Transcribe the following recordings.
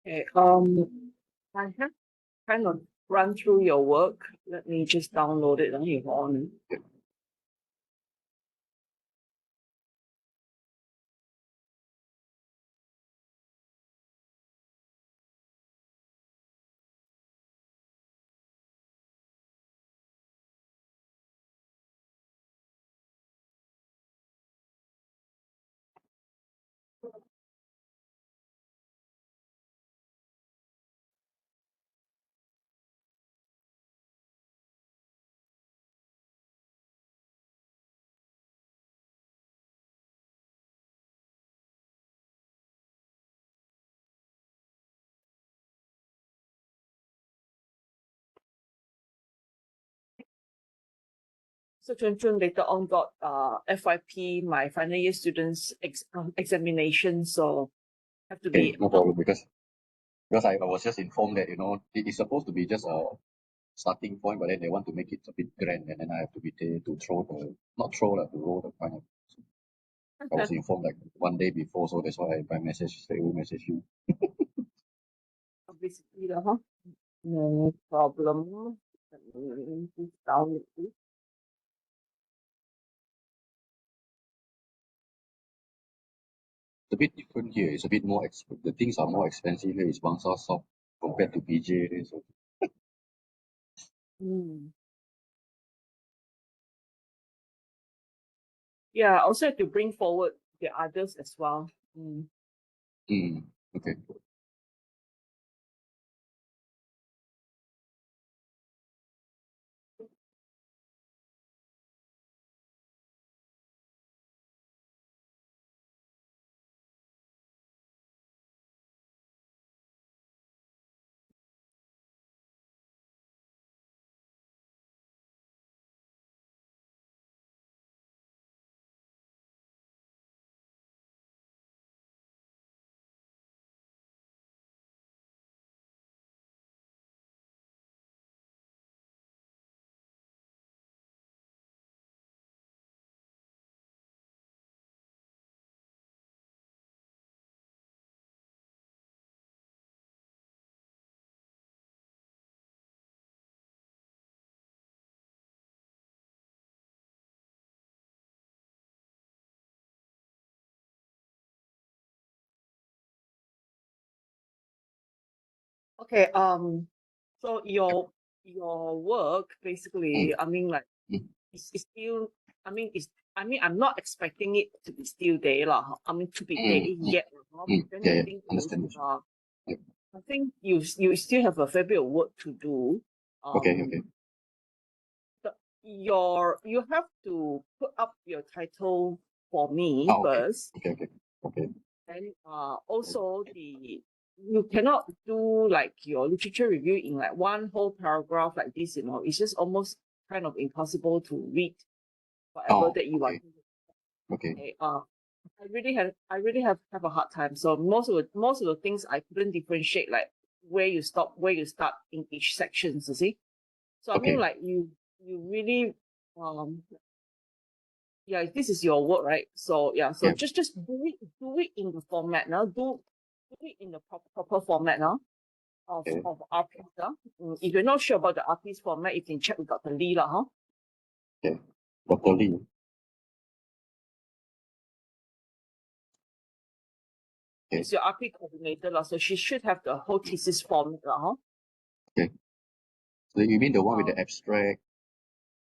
Okay, I have kind of run through your work. Let me just download it on. So Chun Chun later on got FYP, my final year students examination, so have to Okay, be no problem, because I was just informed that it is supposed to be just a starting point, but then they want to make it a bit grand, and then I have to be there to not throw to roll the final. So I was informed like one day before, so that's why I straight away message you. basically no problem. Let me just download this. It's a bit different here. It's a bit more the things are more expensive here. It's Bangsa Soft compared to PJ. So Yeah, I also have to bring forward the others as well. okay. Okay, so your work basically, I mean, like, Mm. it's still, I'm not expecting it to be still there lah. I mean, to be there yet. But then the Yeah, thing is, understand. Yep. I think you still have a fair bit of work to do. Okay. You have to put up your title for me Okay. first. Okay. And also you cannot do like your literature review in like one whole paragraph like this, it's just almost kind of impossible to read whatever that you want. Okay. I really have a hard time. So most of the things I couldn't differentiate, like where you stop, where you start in each sections, you see. So I mean, Okay. like you really yeah, this is your work, right? So yeah, so Yeah. just do it in the format now. Do it in the proper format now of Okay. RPs. If you're not sure about the RPs format, you can check with Dr. Lee lah, huh? Okay. Dr. Lee. Okay. She's your RP coordinator lah, so she should have the whole thesis format lah, huh? Okay. So you mean the one with the abstract,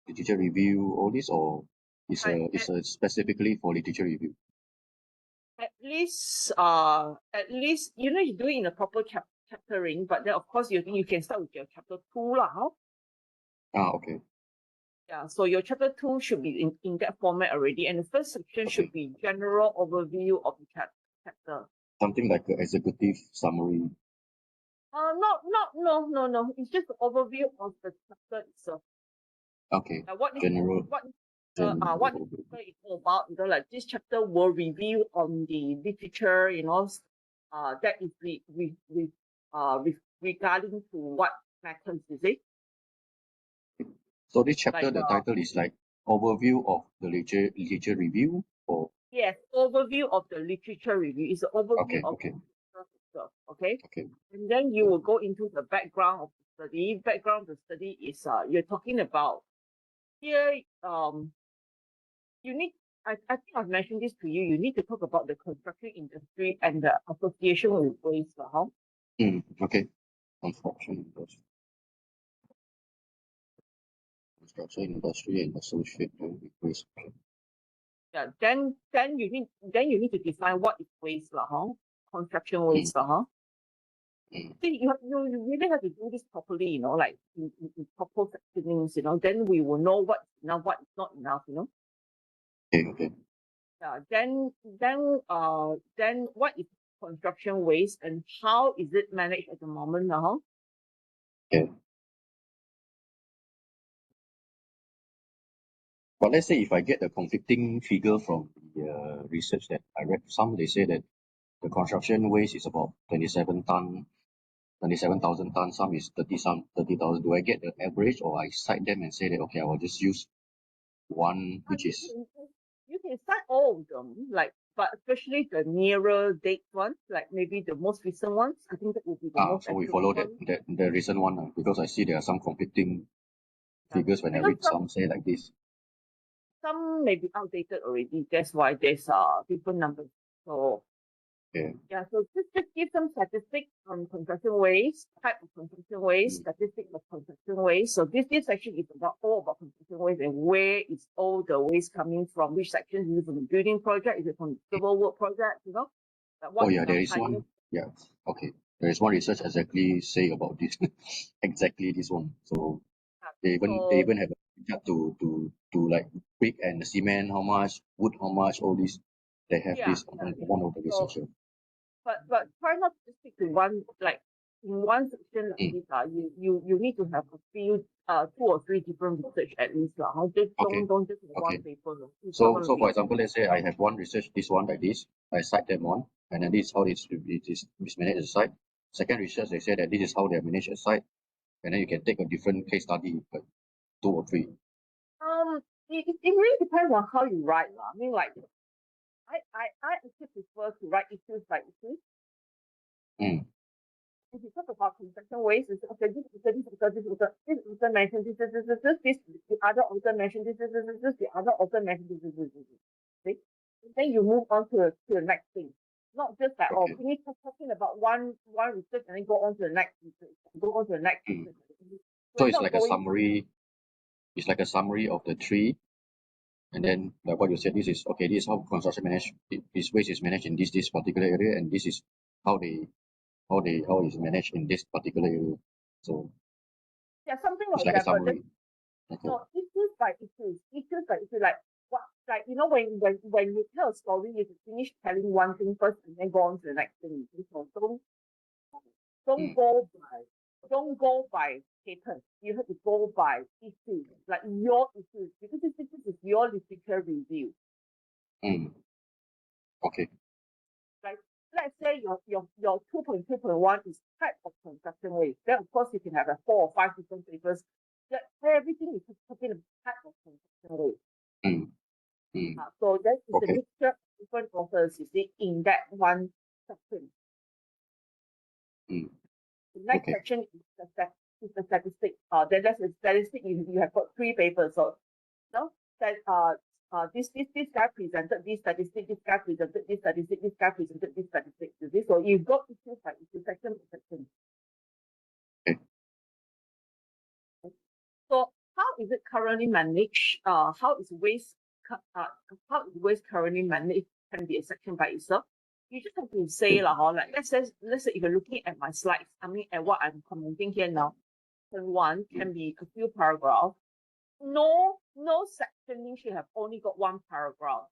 literature review, all this, or it's a specifically for literature review? At least you do it in a proper chaptering, but then of course you can start with your chapter 2 lah, huh? Okay. Yeah, so your chapter 2 should be in that format already, and the first section should be general overview of the chapter. Something like an executive summary. No. It's just an overview of the chapter itself. Okay. What General. what chapter is all about. Like this chapter will review on the literature, that is regarding to what matters, is it? So this chapter, Like the title is like overview of the literature review, or yes, overview of the literature review. It's an overview okay. of Okay. observe. Okay. Okay. And then you will go into the background of the study. Background of the study is you're talking about here. You need. I think I've mentioned this to you. You need to talk about the construction industry and the association with waste. Okay. Construction industry. Construction industry and associated with waste. Yeah. Then you need to define what is waste construction waste See, you really have to do this properly, like in proper sectionings, then we will know what's enough, what is not enough, Okay. Yeah, then what is construction waste and how is it managed at the moment now? Okay. But let's say if I get the conflicting figure from the research that I read, some they say that the construction waste is about 27,000 tons, some is 30,000. Do I get the average or I cite them and say that okay, I will just use one which is You can cite all of them, but especially the nearer date ones, like maybe the most recent ones. I think that would be the most so we accurate follow one. that the recent one because I see there are some conflicting figures when I Because read some say like this. some may be outdated already. That's why there's different numbers. So Yeah. so just give some statistics on construction waste, type of construction waste, statistics of construction waste. So this section is all about construction waste and where is all the waste coming from, which section is it from the building project, is it from the civil work project, There is one. Yeah. Okay. There is one research exactly say about this. Exactly this one. So they even have a chart to like brick and cement how much, wood how much, all this. They have this on one of the researchers. But try not to stick to one, like in one section like this. You need to have a few 2 or 3 different research at least. Don't just have one paper. So for example, let's say I have one research, this one like this, I cite them one, and then this is how it is managed at the site. Second research, they say that this is how they manage a site, and then you can take a different case study, like 2 or 3. It really depends on how you write. I mean, like I actually prefer to write issues by issues. If you talk about construction waste, it's okay, this author mentioned this, the other author mentioned this, the other author mentioned this. See? Then you move on to the next thing. Not just like, finish talking about one research and then go on to the next research, go on to the next research. So it's like a summary. It's like a summary of the 3. And then like what you said, this is how construction this waste is managed in this particular area, and this is how it's managed in this particular area. So something it's like like a that. summary. No, issues by issues, like what, like when you tell a story, you finish telling one thing first and then go on to the next thing. So don't go by paper. You have to go by issues, like your issues, because this is your literature review. Okay. Like let's say your 2.2.1 is type of construction waste. Then of course you can have 4 or 5 different papers. That everything is talking about type of construction waste. So that is the mixture of different authors, you see, in that one section. The next section is the statistic. Then that's the statistic. You have got 3 papers. So that this guy presented this statistic, this guy presented this statistic, this guy presented this statistic. So you've got issues by issue, section by section. So how is it currently managed? How is waste currently managed can be a section by itself. You just have to say like let's say if you're looking at my slides, I mean at what I'm commenting here now, one can be a few paragraphs. No sectioning should have only got 1 paragraph.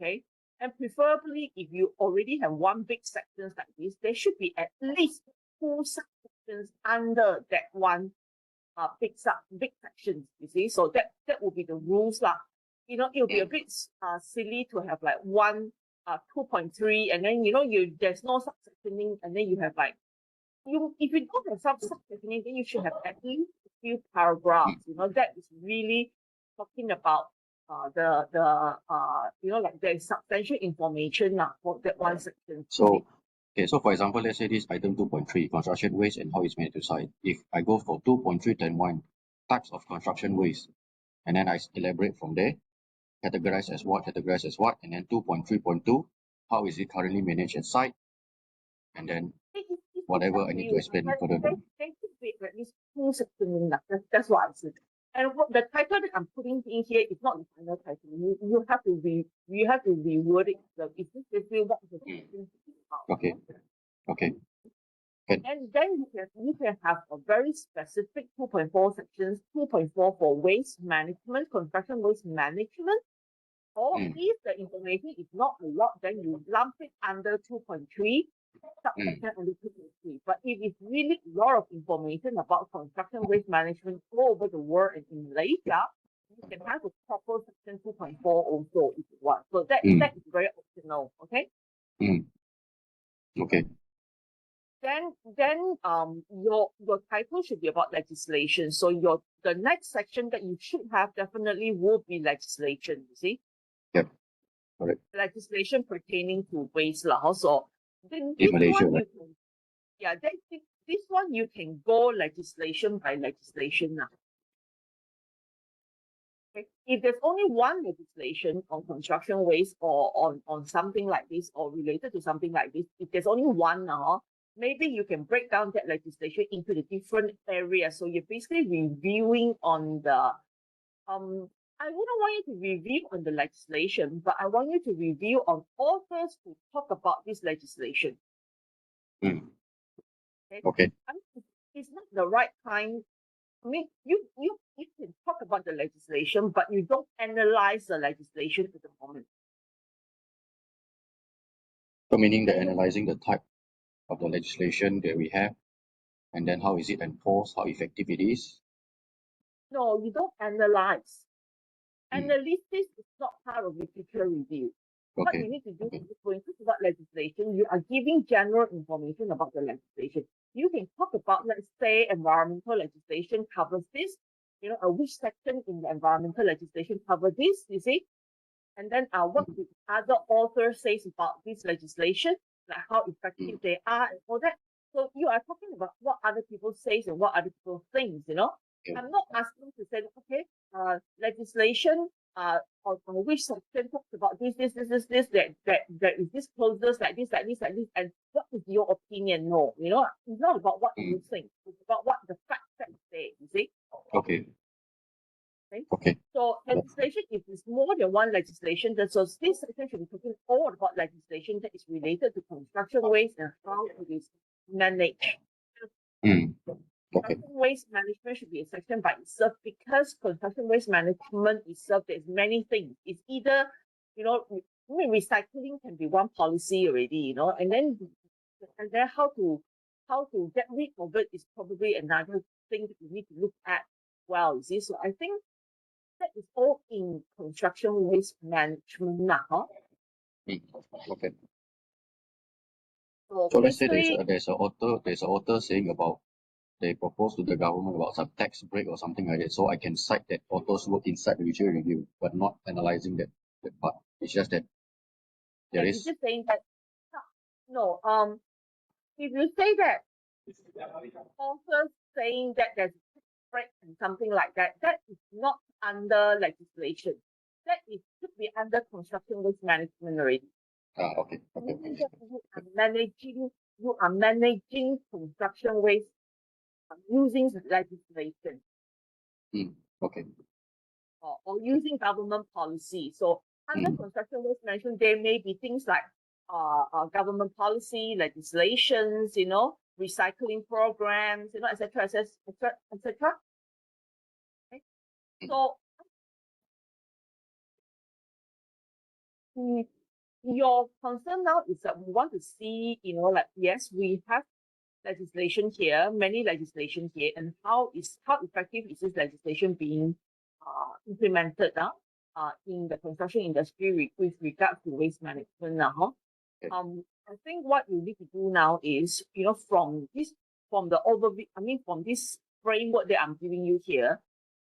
Okay. And preferably if you already have 1 big section like this, there should be at least 2 sections under that one big sections, you see. So that will be the rules lah. It'll be a bit silly to have like 2.3 and then there's no subsectioning and then you have like if you don't have subsectioning, then you should have at least a few paragraphs. That is really talking about like there's substantial information for that one section. So Okay, so for example, let's say this item 2.3, construction waste and how it's made to site. If I go for 2.3.1, types of construction waste, and then I elaborate from there, categorize as what, and then 2.3.2, how is it currently managed at site, and then It's whatever up I to need to you. explain But further down. they should be at least two sections. That's what I said. And what the title that I'm putting in here is not the final title. You have to reword it. So if this is what the section is about. Okay, okay, And then you can have a very specific 2.4 sections, 2.4 for waste management, construction waste management. Or if the information is not a lot, then you lump it under 2.3, subsection under 2.3. But if it's really a lot of information about construction waste management all over the world and in Malaysia, you can have a proper section 2.4 also if you want. So that is very optional, okay? okay, Then your title should be about legislation. So the next section that you should have definitely will be legislation, you see? yep, correct. Legislation pertaining to waste law. So then In Malaysia, right? This one you can go legislation by legislation now. Okay? If there's only one legislation on construction waste or on something like this or related to something like this, if there's only one now, maybe you can break down that legislation into the different areas. So you're basically reviewing on the I wouldn't want you to review on the legislation, but I want you to review on authors who talk about this legislation. Okay. It's not the right time. I mean, you can talk about the legislation, but you don't analyze the legislation at the moment. So meaning that analyzing the type of the legislation that we have, and then how is it enforced, how effective it is. No, you don't analyze. Analysis is not part of literature review. What you need to do is when you talk about legislation, you are giving general information about the legislation. You can talk about, let's say, environmental legislation covers this, which section in the environmental legislation covers this, you see? And then what the other author says about this legislation, like how effective they are and all that. So you are talking about what other people say and what other people think, I'm not asking to say, okay, legislation on which section talks about this, that is this clauses like this, and what is your opinion? No, it's not about what you think, it's about what the facts say, you see? Okay. Okay. So legislation, if it's more than one legislation, so this section should be talking all about legislation that is related to construction waste and how it is managed. Construction waste management should be a section by itself because construction waste management itself, there's many things. It's either, recycling can be one policy already, and then how to get rid of it is probably another thing that you need to look at. Well, you see, so I think that is all in construction waste management now. Okay. So let's say there's an author saying about they propose to the government about some tax break or something like that. So I can cite that author's work inside the literature review, but not analyzing that part. It's just that there is. Just saying that no. If you say that authors saying that there's break and something like that, that is not under legislation. That should be under construction waste management already. Okay. You are managing construction waste using legislation. Okay. Or using government policy. So under construction waste management, there may be things like government policy, legislations, recycling programs, etc., etc. Okay. So your concern now is that we want to see, yes, we have legislation here, many legislation here, and how effective is this legislation being implemented now in the construction industry with regard to waste management now. I think what you need to do now is, from the overview, from this framework that I'm giving you here,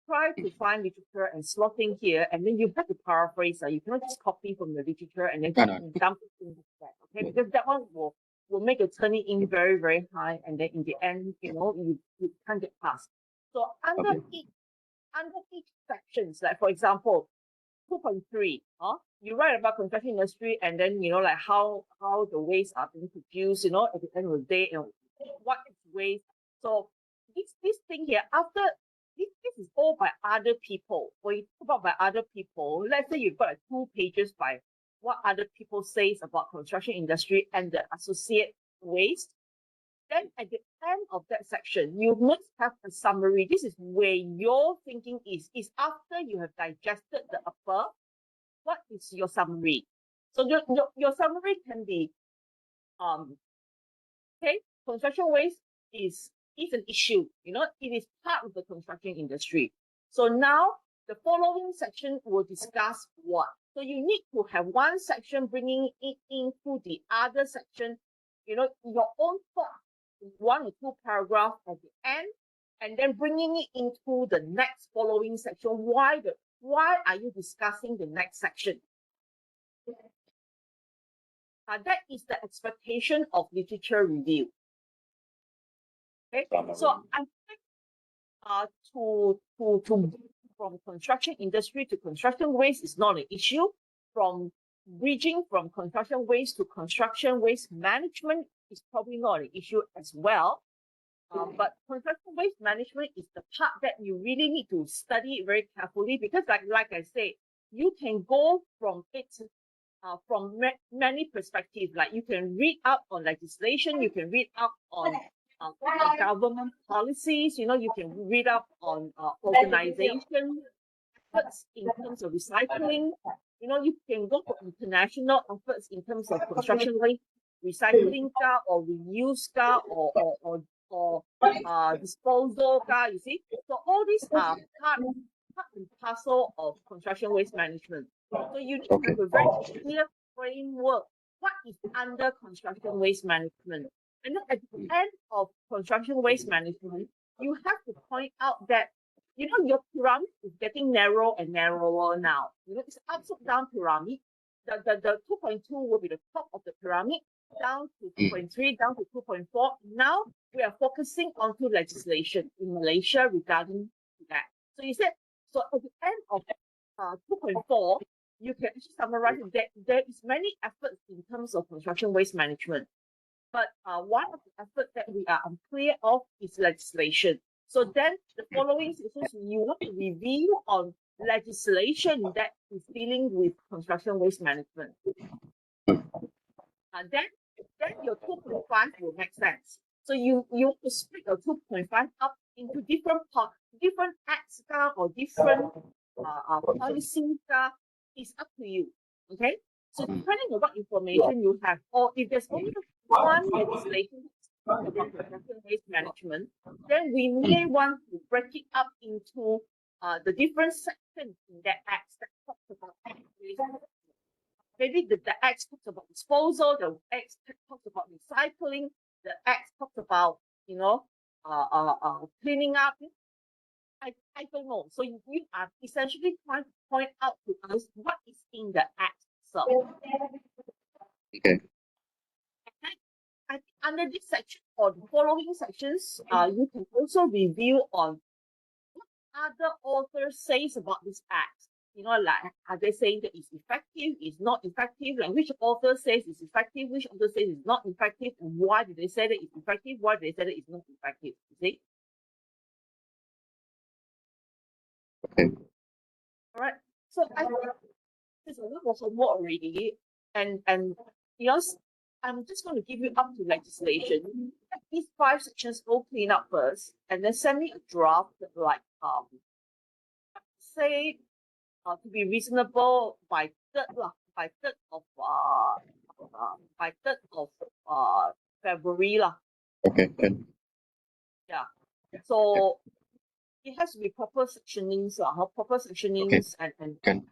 try to find literature and slotting here, and then you have to paraphrase. You cannot just copy from the literature and then dump it in that, okay? Because that one will will make your turning in very, very high, and then in the end, you can't get past. So under each sections, like for example, 2.3, you write about construction industry, and then like how the waste are being produced, at the end of the day, what is waste. So this thing here, after this is all by other people. When you talk about by other people, let's say you've got like 2 pages by what other people says about construction industry and the associate waste. Then at the end of that section, you must have a summary. This is where your thinking is after you have digested the upper, what is your summary? So your summary can be, okay, construction waste is an issue. It is part of the construction industry. So now the following section will discuss what. So you need to have one section bringing it into the other section, your own thought, 1 or 2 paragraphs at the end, and then bringing it into the next following section. Why are you discussing the next section? That is the expectation of literature review. Okay, so I think from construction industry to construction waste is not an issue. From bridging from construction waste to construction waste management is probably not an issue as well. But construction waste management is the part that you really need to study very carefully, because like I say, you can go from it from many perspectives. Like you can read up on legislation, you can read up on government policies, you can read up on organization efforts in terms of recycling. You can go for international efforts in terms of construction waste recycling or reuse or disposal you see. So all these are part and parcel of construction waste management. So you need to have a very clear framework. What is under construction waste management? And then at the end of construction waste management, you have to point out that your pyramid is getting narrow and narrower now. It's upside down pyramid. The 2.2 will be the top of the pyramid, down to 2.3, down to 2.4. Now we are focusing onto legislation in Malaysia regarding that. So you said, so at the end of 2.4, you can actually summarize that there is many efforts in terms of construction waste management. But one of the efforts that we are unclear of is legislation. So then the following sections, you want to review on legislation that is dealing with construction waste management. Then your 2.5 will make sense. So you want to split your 2.5 up into different acts or different policies. It's up to you. Okay. So depending on what information you have, or if there's only one legislation construction waste management, then we may want to break it up into the different sections in that act that talks about maybe the act talks about disposal, the act talks about recycling, the act talks about cleaning up. I don't know. So you are essentially trying to point out to us what is in the act itself. Okay. Under this section or the following sections, you can also review on what other authors says about this act. Like, are they saying that it's effective, it's not effective? Like, which author says it's effective, which author says it's not effective, and why did they say that it's effective, why did they say that it's not effective? You see? Okay. All right. So I think there's a lot of homework already, and I'm just going to give you up to legislation. These 5 sections go clean up first, and then send me a draft like say to be reasonable by 3rd of February lah. Okay. Good. Yeah. So it has to be proper sectionings, proper sectionings and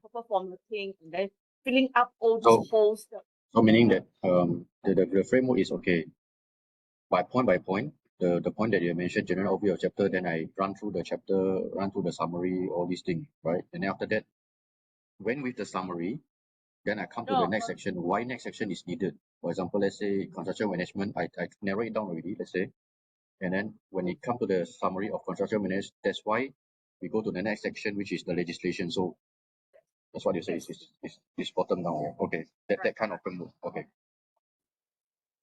proper formatting, and then filling up all these holes. So meaning that the framework is okay. By point, the point that you mentioned, general overview of chapter, then I run through the chapter, run through the summary, all these things, right? And then after that, when with the summary, Then I come to the No, next section. Why next section is needed? For example, let's say construction management, I narrow it down already, let's say. And then when it come to the summary of construction management, that's why we go to the next section, which is the legislation. So that's what you say is bottom down here. Okay. That kind of framework. Okay.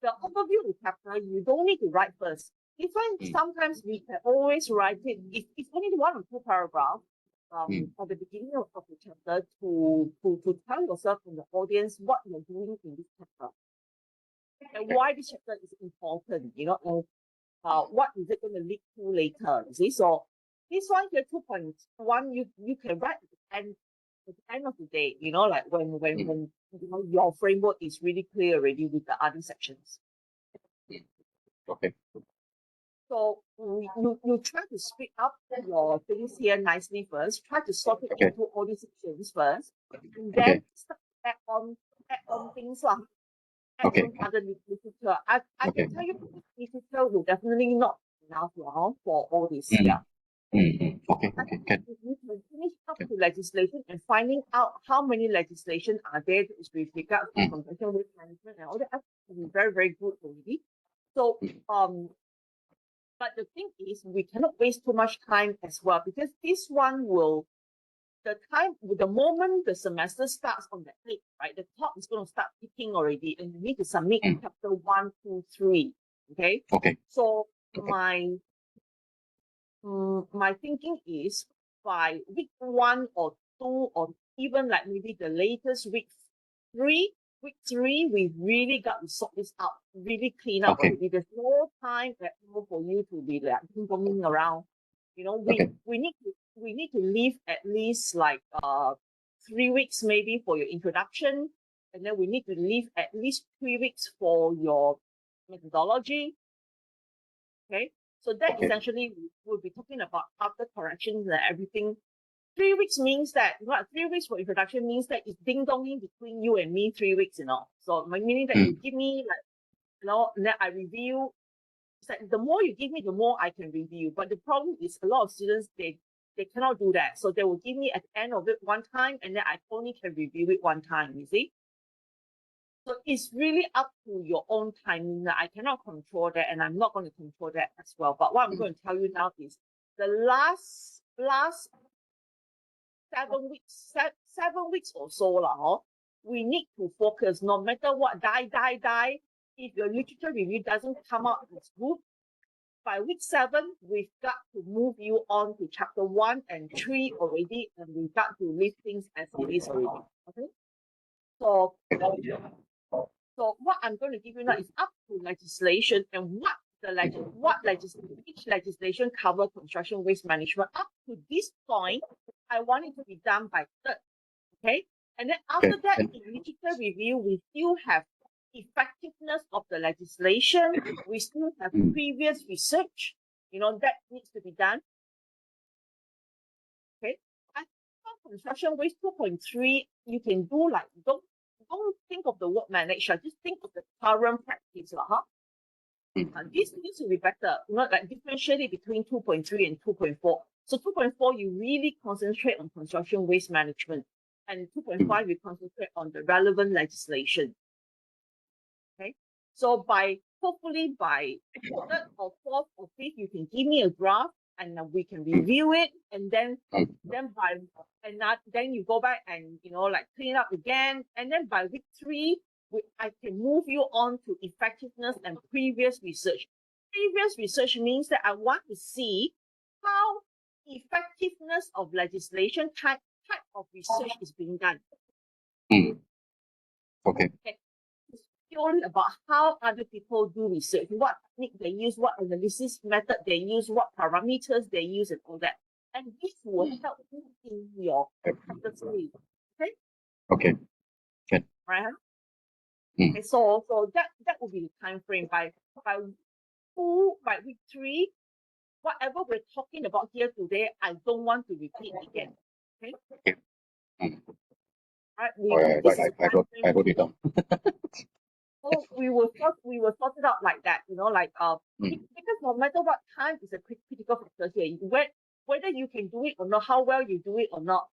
the overview of the chapter, you don't need to write first. This one, sometimes we can always write it. It's only one or two paragraphs at the beginning of the chapter to tell yourself and the audience what you're doing in this chapter and why this chapter is important, you know, and what is it going to lead to later. You see, so this one here, 2.1, you can write at the end of the day, you know, like when you know your framework is really clear already with the other sections. Okay. So you try to split up your things here nicely first. Try to sort it into all these sections first, and then start to add on things like add on other literature. I can tell you literature will definitely not be enough now for all this. Yeah. Okay. Okay. Can. We can finish up to legislation and finding out how many legislation are there with regard to construction waste management and all that. Will be very, very good already. So but the thing is, we cannot waste too much time as well, because this one will, the moment the semester starts on the 8th, right, the clock is going to start ticking already, and you need to submit chapter 1, 2, 3. Okay. Okay. So my thinking is by week 1 or 2, or even like maybe the latest week 3, we really got to sort this out, really clean up already. There's no time at all for you to be like roaming around. You know, we need to leave at least like 3 weeks maybe for your introduction, and then we need to leave at least 3 weeks for your methodology. Okay, so that essentially we'll be talking about after corrections and everything. 3 weeks means that, what, 3 weeks for introduction means that it's ding-donging between you and me 3 weeks, you know. So meaning that you give me, like, you know, and then I review. It's like the more you give me, the more I can review. But the problem is a lot of students, they cannot do that. So they will give me at the end of it one time, and then I only can review it one time, you see. So it's really up to your own timing. I cannot control that, and I'm not going to control that as well. But what I'm going to tell you now is the last 7 weeks, 7 weeks or so, we need to focus no matter what, die. If your literature review doesn't come out as good, by week 7, we've got to move you on to chapter 1 and 3 already, and we've got to leave things as it is already. Okay? So what I'm going to give you now is up to legislation and which legislation cover construction waste management. Up to this point, I want it to be done by 3rd. Okay, and then after that, in literature review, we still have effectiveness of the legislation. We still have previous research, you know, that needs to be done. Okay, I think construction waste 2.3, you can do like, don't think of the word manage, just think of the current practice. This needs to be better, not like differentiate it between 2.3 and 2.4. So 2.4, you really concentrate on construction waste management, and 2.5, you concentrate on the relevant legislation. Okay, so hopefully by 3rd or 4th or 5th, you can give me a draft, and we can review it, and then you go back and, you know, like clean up again, and then by week 3, I can move you on to effectiveness and previous research. Previous research means that I want to see how effectiveness of legislation type of research is being done. Okay. It's purely about how other people do research, what technique they use, what analysis method they use, what parameters they use, and all that. And this will help you in your chapter 3. Okay? Okay. Good. Right? Okay, so that will be the time frame. By week 3, whatever we're talking about here today, I don't want to repeat again. Okay? Right? I wrote it down. So we will sort it out like that, you know, like because no matter what, time is a critical factor here. Whether you can do it or not, how well you do it or not,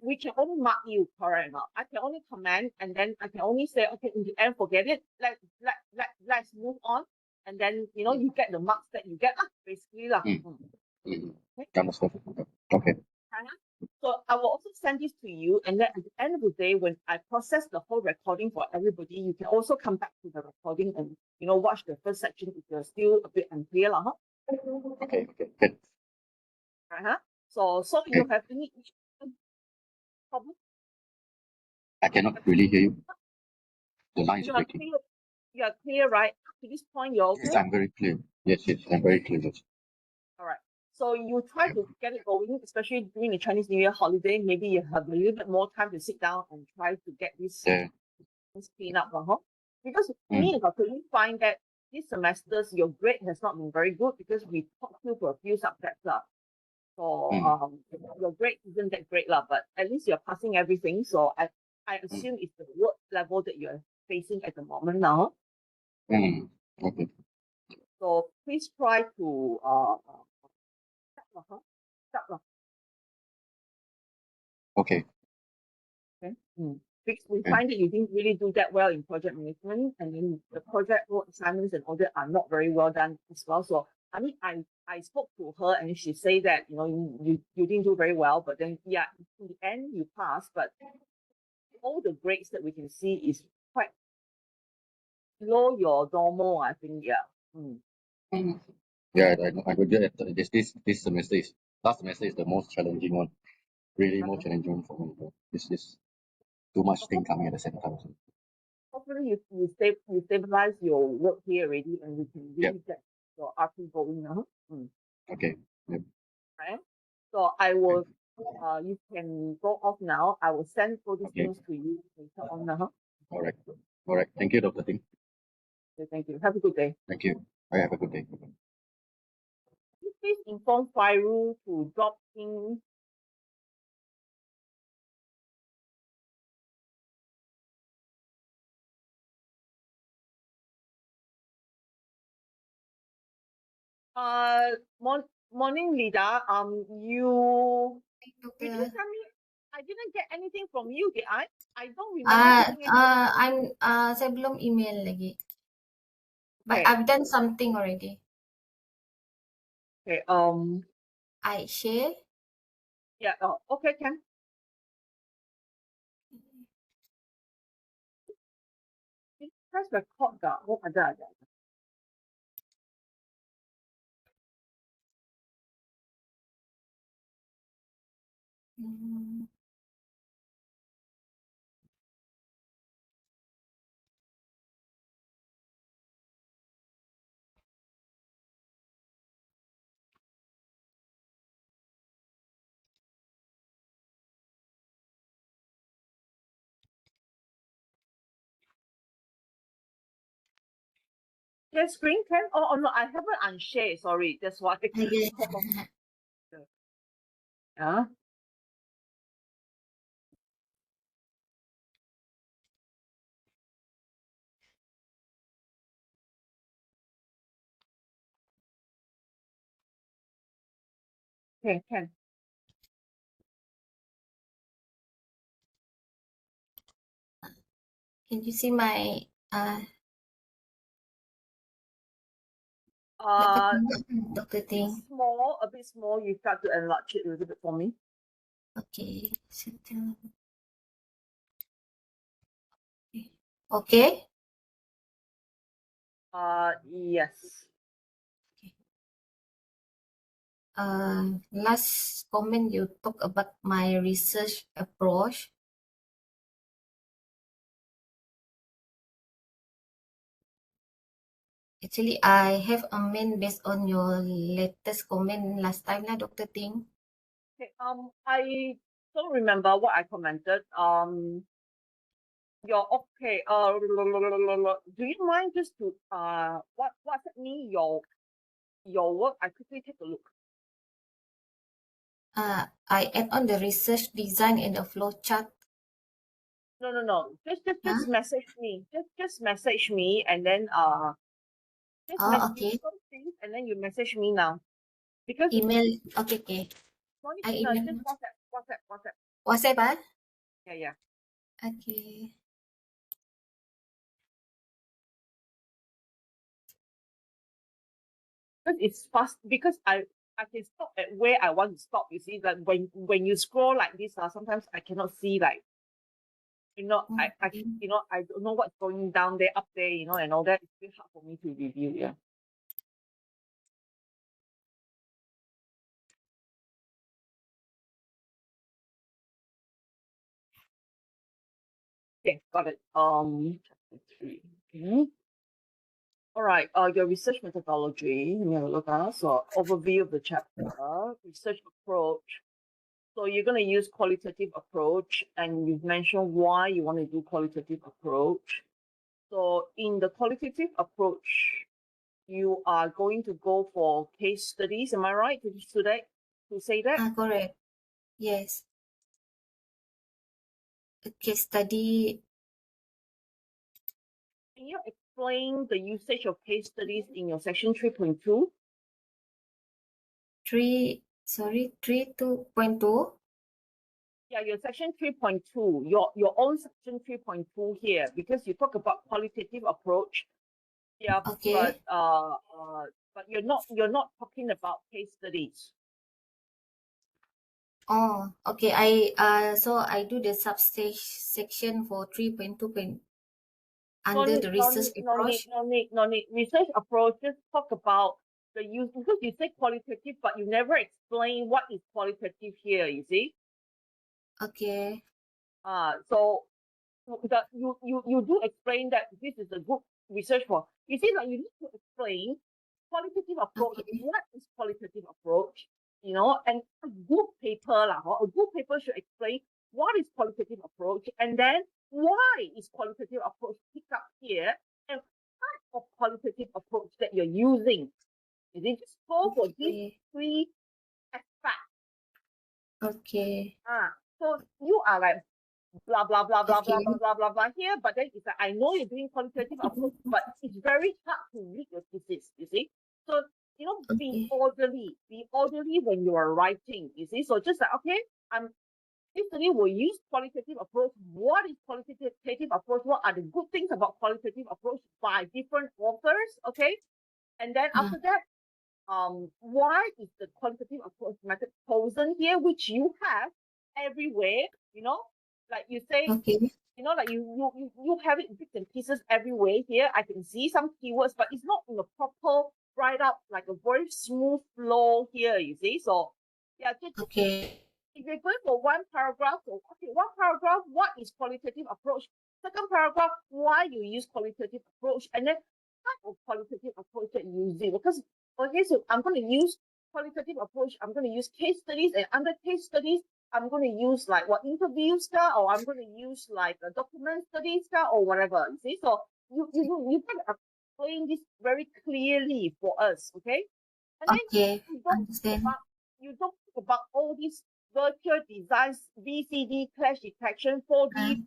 we can only mark you, correct or not? I can only comment and then I can only say, okay, in the end, forget it. Let's move on. And then, you get the marks that you get, basically. Mm. Okay. Understood. Okay. So I will also send this to you, and then at the end of the day, when I process the whole recording for everybody, you can also come back to the recording and watch the first section if you're still a bit unclear, Okay. Good. So you have any problem? I cannot really hear you. The line is You are breaking. clear. You are clear, right? Up to this point, you're okay. Yes, I'm very clear. Yes, I'm very clear. Yes. All right. So you try to get it going, especially during the Chinese New Year holiday. Maybe you have a little bit more time to sit down and try to get this Yeah. clean up, Because to Mm. me, I really find that this semesters your grade has not been very good because we talked you for a few subjects, So your grade isn't that great, but at least you're passing everything. So I assume it's the work level that you're facing at the moment now. Okay. So please try to start. Okay. Okay. Because we find that you didn't really do that well in project management, and then the project work assignments and all that are not very well done as well. So I mean, I spoke to her and she said that you didn't do very well, but then in the end you passed, but all the grades that we can see is quite below your normal, I think. Yeah, I would get this semester last semester is the most challenging one. Really more challenging one for me. This too much thing coming at the same time. Hopefully you stabilize your work here already, and we can really get your RP going now. Okay. Yep. Right. So I will. You can go off now. I will send all these things to you later on now. All right. Thank you, Dr. Ting. Okay, thank you. Have a good day. Thank you. I have a good day. Please inform Fairul to drop in. Morning, Lida. You didn't Doctor. tell me. I didn't get anything from you, did I? I don't remember getting anything. Saya belum email lagi. But Okay. I've done something already. Okay. I share. Yeah. Oh, okay, Ken. Press record. Oh, ada. Share screen, Ken? Oh, no, I haven't unshare. Sorry, that's why. Okay. Yeah. Okay, Ken. Can you see my Dr. Ting? A bit small. You start to enlarge it a little bit for me. Okay. Okay. Yes. Last comment you talk about my research approach. Actually, I have amended based on your latest comment last time, Dr. Ting. Okay. I don't remember what I commented. You're okay. Do you mind just to WhatsApp me your work? I quickly take a look. I add on the research design and the flow chart. No. Just message me. Just message me, and then okay. And then you message me now, because Email. Okay. no, I just email. WhatsApp. WhatsApp, ah? Yeah. Okay. Because it's fast, because I can stop at where I want to stop. You see, like when you scroll like this, sometimes I cannot see, like, I Okay. I don't know what's going down there, up there, and all that. It's very hard for me to review. Yeah. Okay, got it. Chapter 3. Okay. All right. Your research methodology. Let me have a look. So overview of the chapter, research approach. So you're going to use qualitative approach, and you've mentioned why you want to do qualitative approach. So in the qualitative approach, you are going to go for case studies. Am I right to say that? Correct. Yes. A case study. Can you explain the usage of case studies in your section 3.2? 3.2. Yeah, your section 3.2, your own section 3.2 here, because you talk about qualitative approach. Yeah, Okay. but you're not talking about case studies. Oh, okay. So I do the subsection for 3.2 under the research approach. No need. Research approach, just talk about the use, because you say qualitative, but you never explain what is qualitative here, you see? Okay. So you do explain that this is a good research for. You see, like, you need to explain qualitative approach. Okay. What is qualitative approach? And a good paper, a good paper should explain what is qualitative approach, and then why is qualitative approach picked up here, and type of qualitative approach that you're using. You need to go for these Okay. three aspects. Okay. So you are like blah blah blah blah blah Okay. blah blah blah blah here, but then it's like, I know you're doing qualitative approach, but it's very hard to read your thesis, you see. So be Okay. orderly when you are writing, you see. So just like, okay, basically we'll use qualitative approach. What is qualitative approach? What are the good things about qualitative approach by different authors? Okay, and then after that, why is the qualitative approach method chosen here, which you have everywhere, like you say, Okay. like you have it in bits and pieces everywhere here. I can see some keywords, but it's not in a proper write up, like a very smooth flow here, you see. So yeah, Okay. if you're going for one paragraph, what is qualitative approach? Second paragraph, why you use qualitative approach, and then type of qualitative approach that you use. Because, okay, so I'm going to use qualitative approach, I'm going to use case studies, and under case studies, I'm going to use like what interviews, or I'm going to use like a document studies, or whatever. You see, so you can explain this very clearly for us, okay? And then Okay. you don't Understand. talk about all these virtual designs, VCD, clash detection, 4D.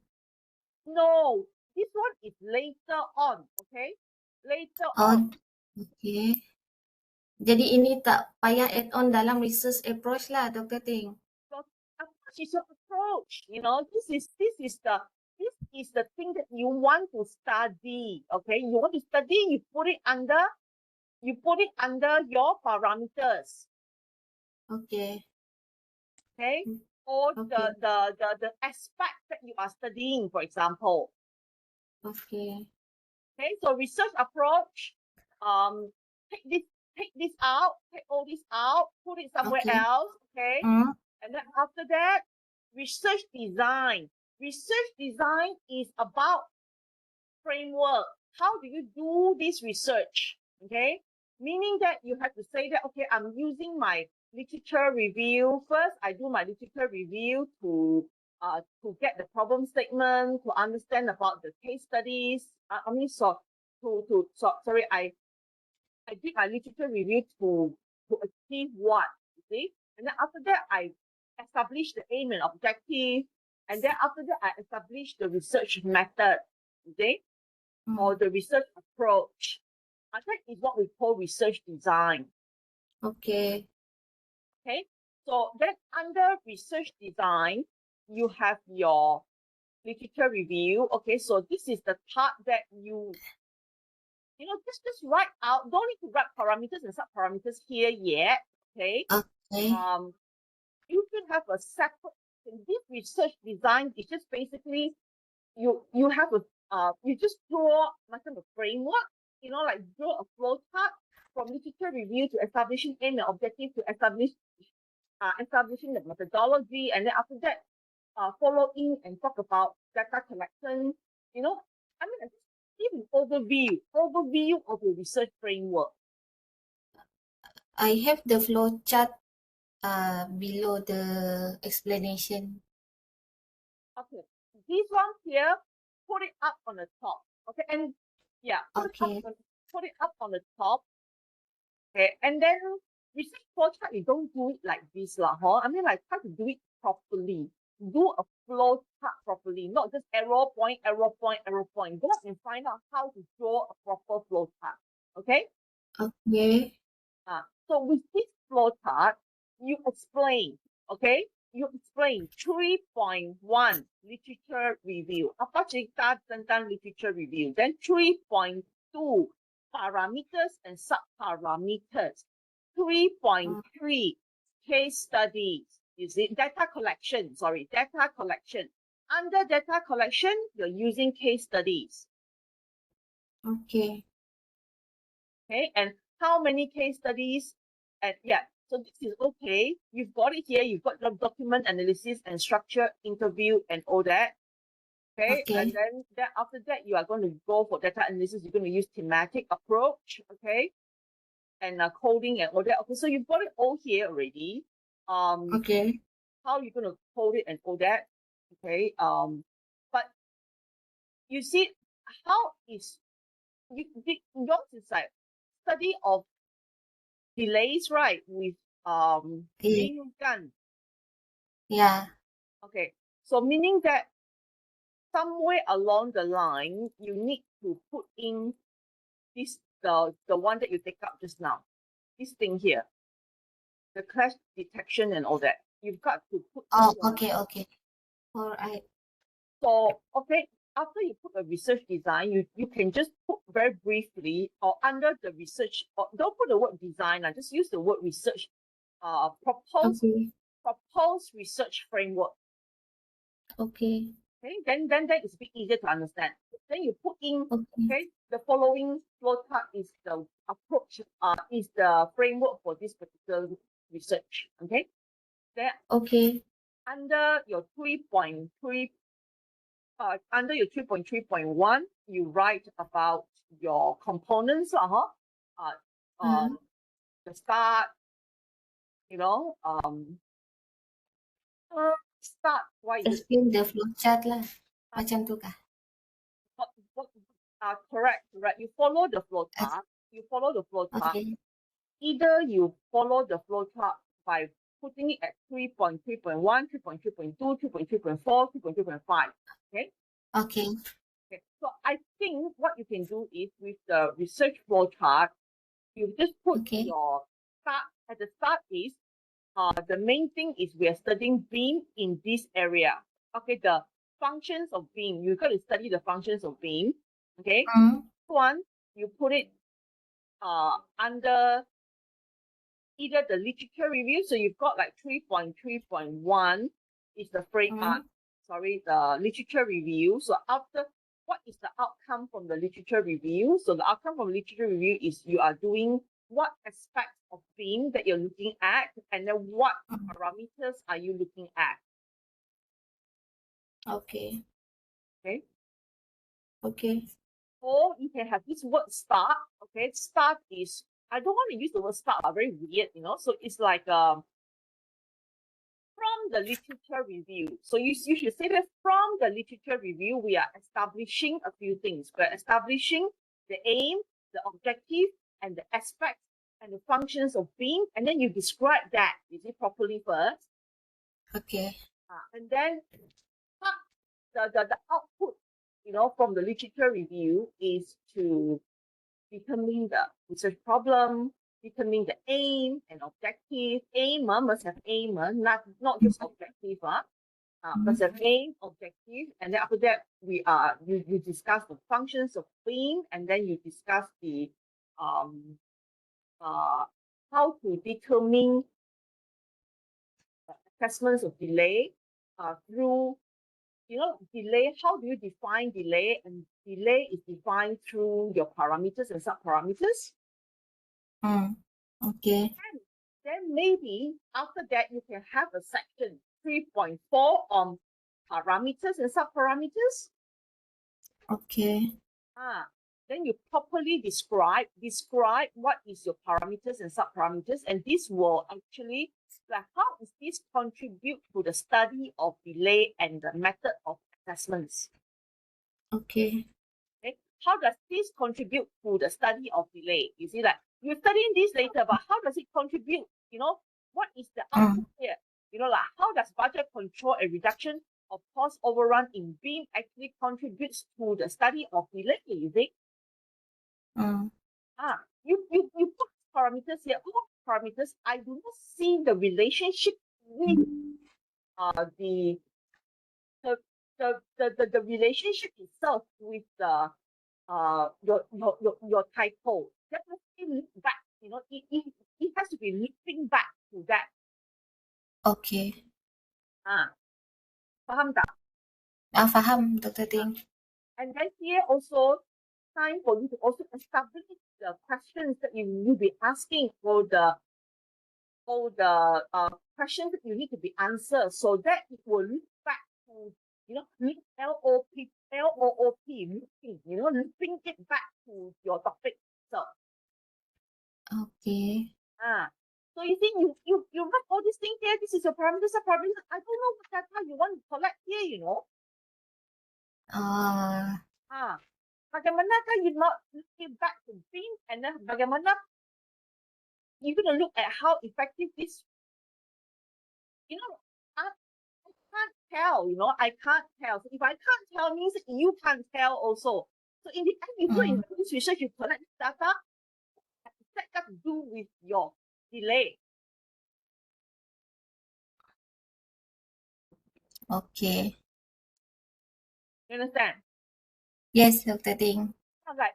No, this one is later on, okay? Later on. Okay. Jadi ini tak payah add on dalam research approach lah, Dr. Ting. So approach is your approach. This is the thing that you want to study. Okay, you want to study, you put it under your parameters. Okay. Okay, or Okay. the aspect that you are studying, for example. Okay. Okay, so research approach, take this out, take all this out, put it somewhere Okay. else, okay? And then after that, research design. Research design is about framework. How do you do this research? Okay, meaning that you have to say that, okay, I'm using my literature review. First, I do my literature review to get the problem statement, to understand about the case studies. I did my literature review to achieve what, you see? And then after that, I established the aim and objective. And then after that, I established the research method, okay? Or the research approach. That is what we call research design. Okay. Okay, so then under research design, you have your literature review. Okay, so this is the part that just write out. Don't need to write parameters and subparameters here yet. Okay. Okay. You should have a separate. This research design is just basically you have you just draw a framework. Like draw a flow chart from literature review to establishing aim and objective to establishing the methodology, and then after that, follow in and talk about data collection. Give an overview of your research framework. I have the flow chart below the explanation. Okay, this one here, put it up on the top. Okay, and yeah, put it up on the top. Okay, and then research flow chart, you don't do it like this lah, huh? Try to do it properly. Do a flow chart properly, not just arrow point, arrow point, arrow point. Go and find out how to draw a proper flow chart. Okay? Okay. So with this flow chart, you explain, okay? You explain 3.1 literature review. Apa cerita tentang literature review? Then 3.2 parameters and subparameters. 3.3 case studies. Is it data collection? Data collection. Under data collection, you're using case studies. Okay. Okay, and how many case studies? And yeah, so this is okay. You've got it here. You've got the document analysis and structure, interview, and all that. Okay, and then after that, you are going to go for data analysis. You're going to use thematic approach. Okay, and coding and all that. Okay, so you've got it all here already. Okay. How you're going to code it and all that. Okay. But you see, how is yours is like study of delays, right? With Ting Gan. Yeah. Okay. So meaning that somewhere along the line, you need to put in this the one that you take up just now. This thing here. The clash detection and all that. You've got to put Okay. All right. So okay, after you put a research design, you can just put very briefly or under the research, or don't put the word design, just use the word research, proposed research framework. Okay. Okay, then that is a bit easier to understand. Then you put in, Okay. the following flow chart is the approach, is the framework for this particular research. Okay. Then under your 3.3, under your 3.3.1, you write about your components, the start, start. Why is it? Explain the flow chart lah. Macam tu kah? Correct. You follow the flow chart. Okay. Either you follow the flow chart by putting it at 3.3.1, 3.3.2, 3.3.4, 3.3.5. Okay. Okay. So I think what you can do is with the research flow chart, you just put your start. At the start is the main thing is we are studying beam in this area. Okay, the functions of beam. You got to study the functions of beam. Okay. One, you put it under either the literature review. So you've got like 3.3.1 is the the literature review. So after, what is the outcome from the literature review? So the outcome from literature review is you are doing what aspects of beam that you're looking at, and then what parameters are you looking at? Okay. Okay. Or you can have this word start. Okay, start is, I don't want to use the word start, but very weird, So it's like from the literature review. So you should say that from the literature review, we are establishing a few things. We're establishing the aim, the objective, and the aspects and the functions of beam, and then you describe that, properly first. Okay. And then the output, from the literature review is to determine the research problem, determine the aim and objective. Aim must have aim, not just objective. That's the main objective, and then after that you discuss the functions of beam, and then you discuss the how to determine assessments of delay through delay. How do you define delay? And delay is defined through your parameters and subparameters. Okay. Then maybe after that you can have a section 3.4 on parameters and subparameters. Okay. Then you properly describe what is your parameters and subparameters, and this will actually, like, how does this contribute to the study of delay and the method of assessments? Okay. Okay, how does this contribute to the study of delay? You see, like, you're studying this later, but how does it contribute? What is the output here? Like, how does budget control and reduction of cost overrun in beam actually contributes to the study of delay? You see? You put parameters here. All parameters, I do not see the relationship with the relationship itself with the your title. Definitely look back. It has to be looping back to that. Okay. Faham tak? Faham, Dr. Ting. And then here also time for you to also establish the questions that you'll be asking, or the questions that you need to be answered, so that it will look back to loop looping it back to your topic. So Okay. so you think you write all these things here. This is your parameters, subparameters. I don't know what data you want to collect here. Bagaimanakah you not looking back to beam, and then bagaimana you're going to look at how effective this, I can't tell, I can't tell. So if I can't tell means you can't tell also. So in the end, you do in this research, you collect this data, that got to do with your delay. Okay. You understand? Yes, Dr. Ting. Like,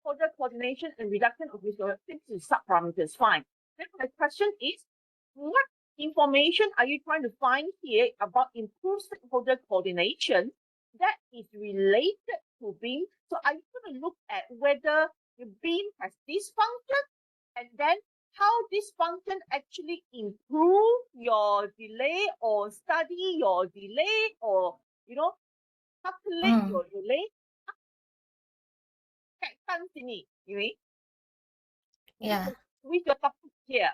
project coordination and reduction of resources to subparameters, fine. Then my question is, what information are you trying to find here about improved stakeholder coordination that is related to beam? So are you going to look at whether the beam has this function, and then how this function actually improve your delay, or study your delay, or calculate your delay? You mean? Yeah. With your topic here.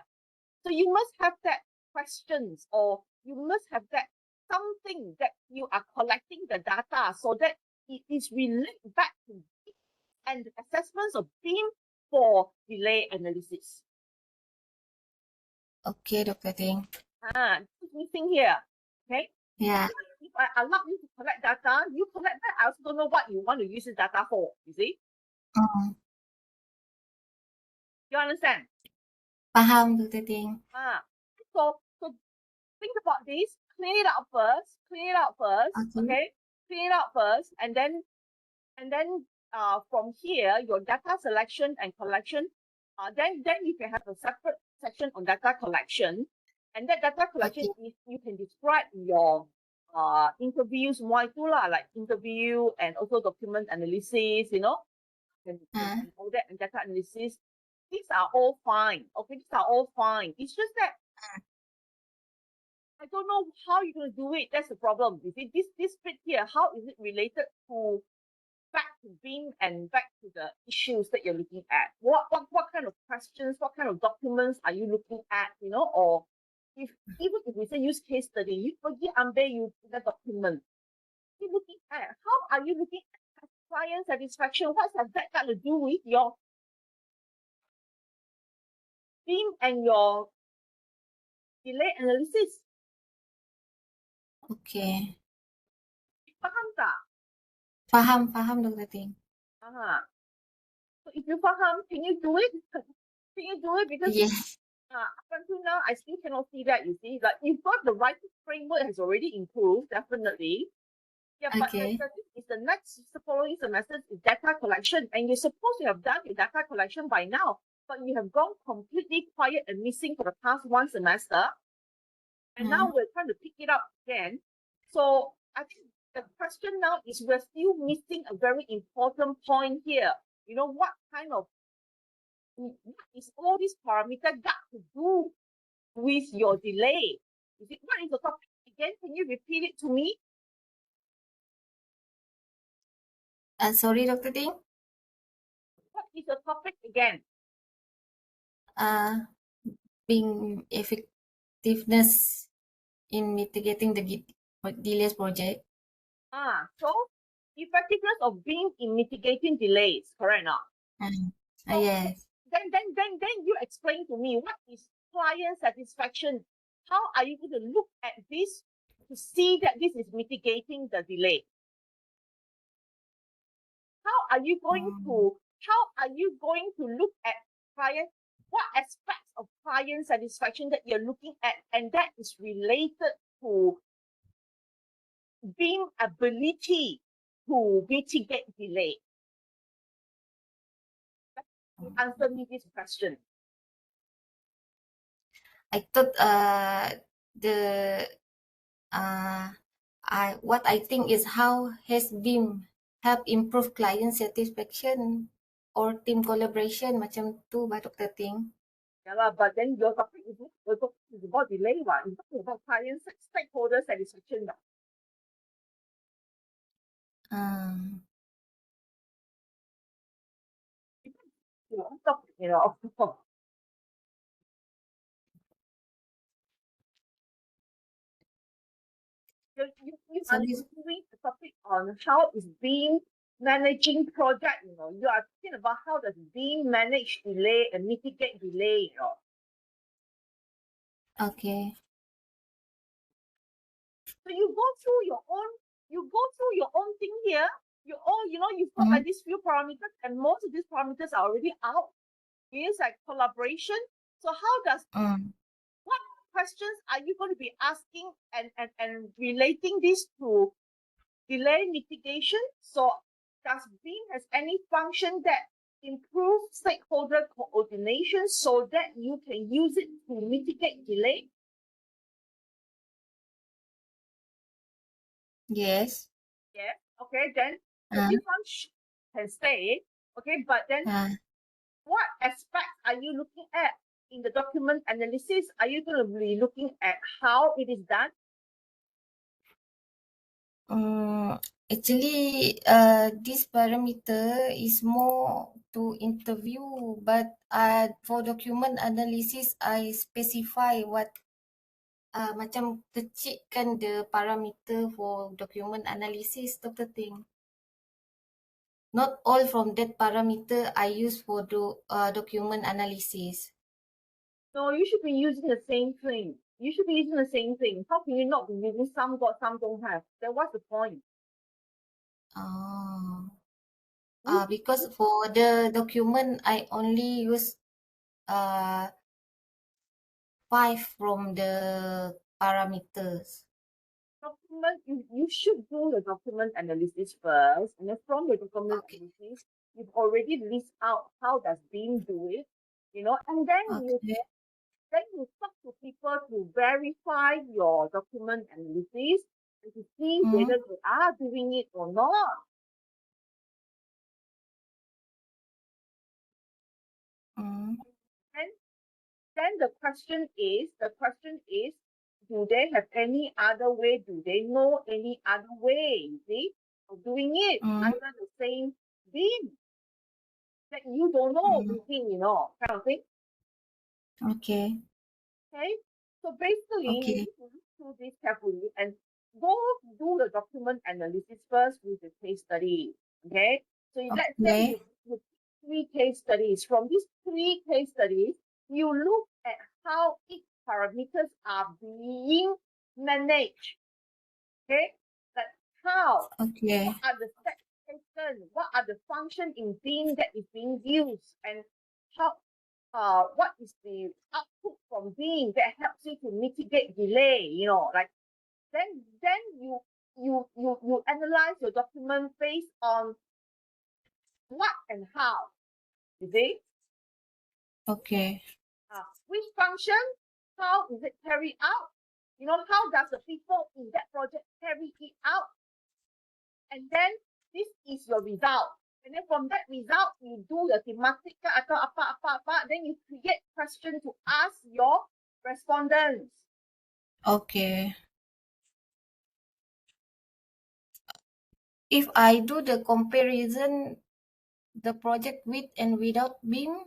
So you must have that questions, or you must have that something that you are collecting the data, so that it is related back to beam and the assessments of beam for delay analysis. Okay, Dr. Ting. This is missing here. Okay? Yeah. If I allow you to collect data, you collect that. I also don't know what you want to use this data for. You see? You understand? Faham, Dr. Ting. So think about this. Clean it out first. Okay? Clean it out first, and then from here, your data selection and collection. Then you can have a separate section on data collection, and that data collection is, you can describe your interviews more too, like interview and also document analysis, and all that, and data analysis. These are all fine. Okay, these are all fine. It's just that I don't know how you're going to do it. That's the problem. You see, this bit here, how is it related to back to beam and back to the issues that you're looking at? What kind of questions, what kind of documents are you looking at? Or even if we say use case study, you pergi ambil you the document. You're looking at how are you looking at client satisfaction? What has that got to do with your beam and your delay analysis? Okay. Faham tak? Faham, Dr. Ting. So if you faham, can you do it? Can you do it? Because Yes. Up until now, I still cannot see that, you see. Like, you've got the writing framework has already improved, definitely. Yeah, but Okay. the thing is the next following semester is data collection, and you're supposed to have done your data collection by now, but you have gone completely quiet and missing for the past one semester, and now we're trying to pick it up again. So I think the question now is we're still missing a very important point here. You know, what is all these parameters got to do with your delay? Is it, what is the topic again? Can you repeat it to me? Sorry, Dr. Ting. What is the topic again? Being effectiveness in mitigating the delays project. So effectiveness of being in mitigating delays, correct now? Yes. Then you explain to me what is client satisfaction. How are you going to look at this to see that this is mitigating the delay? How are you going to look at client? What aspects of client satisfaction that you're looking at, and that is related to being ability to mitigate delay? Answer me this question. I thought what I think is how has BIM help improve client satisfaction or team collaboration macam tu ba Dr. Ting? Yeah, but then your topic is about delay, right? It's talking about client stakeholder satisfaction. Topic, of course. You are doing the topic on how is being managing project, you are thinking about how does being manage delay and mitigate delay, Okay. So you go through your own thing here. You've got like these few parameters, and most of these parameters are already out. It's like collaboration. So how does what questions are you going to be asking and relating this to delay mitigation? So does BIM has any function that improves stakeholder coordination so that you can use it to mitigate delay? Yes. Yeah. Okay, then this one can stay. Okay, but then what aspects are you looking at in the document analysis? Are you going to be looking at how it is done? Actually, this parameter is more to interview, but for document analysis, I specify what macam kecilkan the parameter for document analysis, Dr. Ting. Not all from that parameter I use for document analysis. No, you should be using the same thing. You should be using the same thing. How can you not be using some got, some don't have? Then what's the point? Because for the document, I only use 5 from the parameters. Document, you should do the document analysis first, and then from the document analysis, you've already list out how does BIM do it, and then you talk to people to verify your document analysis and to see whether they are doing it or not. Then the question is, do they have any other way? Do they know any other way, you see, of doing it under the same BIM that you don't know, kind of thing? Okay. So basically, you need to look through this carefully and go do the document analysis first with the case study. Okay. So let's say you 3 case studies. From these 3 case studies, you look at how each parameters are being managed. Okay. Like how? Okay. What are the steps taken? What are the function in BIM that is being used? And how what is the output from Beam that helps you to mitigate delay, like then you analyze your document based on what and how, you see? Okay. Which function, how is it carried out? How does the people in that project carry it out? And then this is your result. And then from that result, you do your thematic atau apa, then you create question to ask your respondents. Okay. If I do the comparison, the project with and without Beam,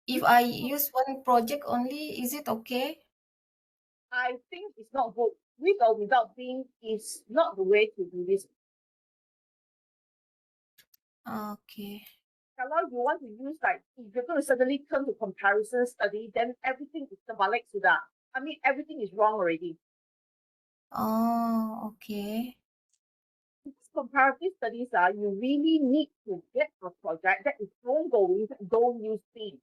if I use one project only, is it okay? I think it's not good. With or without Beam is not the way to do this. Okay. Kalau you want to use, like, if you're going to suddenly turn to comparison study, then everything is terbalik sudah. I mean, everything is wrong already. Oh, okay. Because comparative studies you really need to get a project that is ongoing, don't use Beam.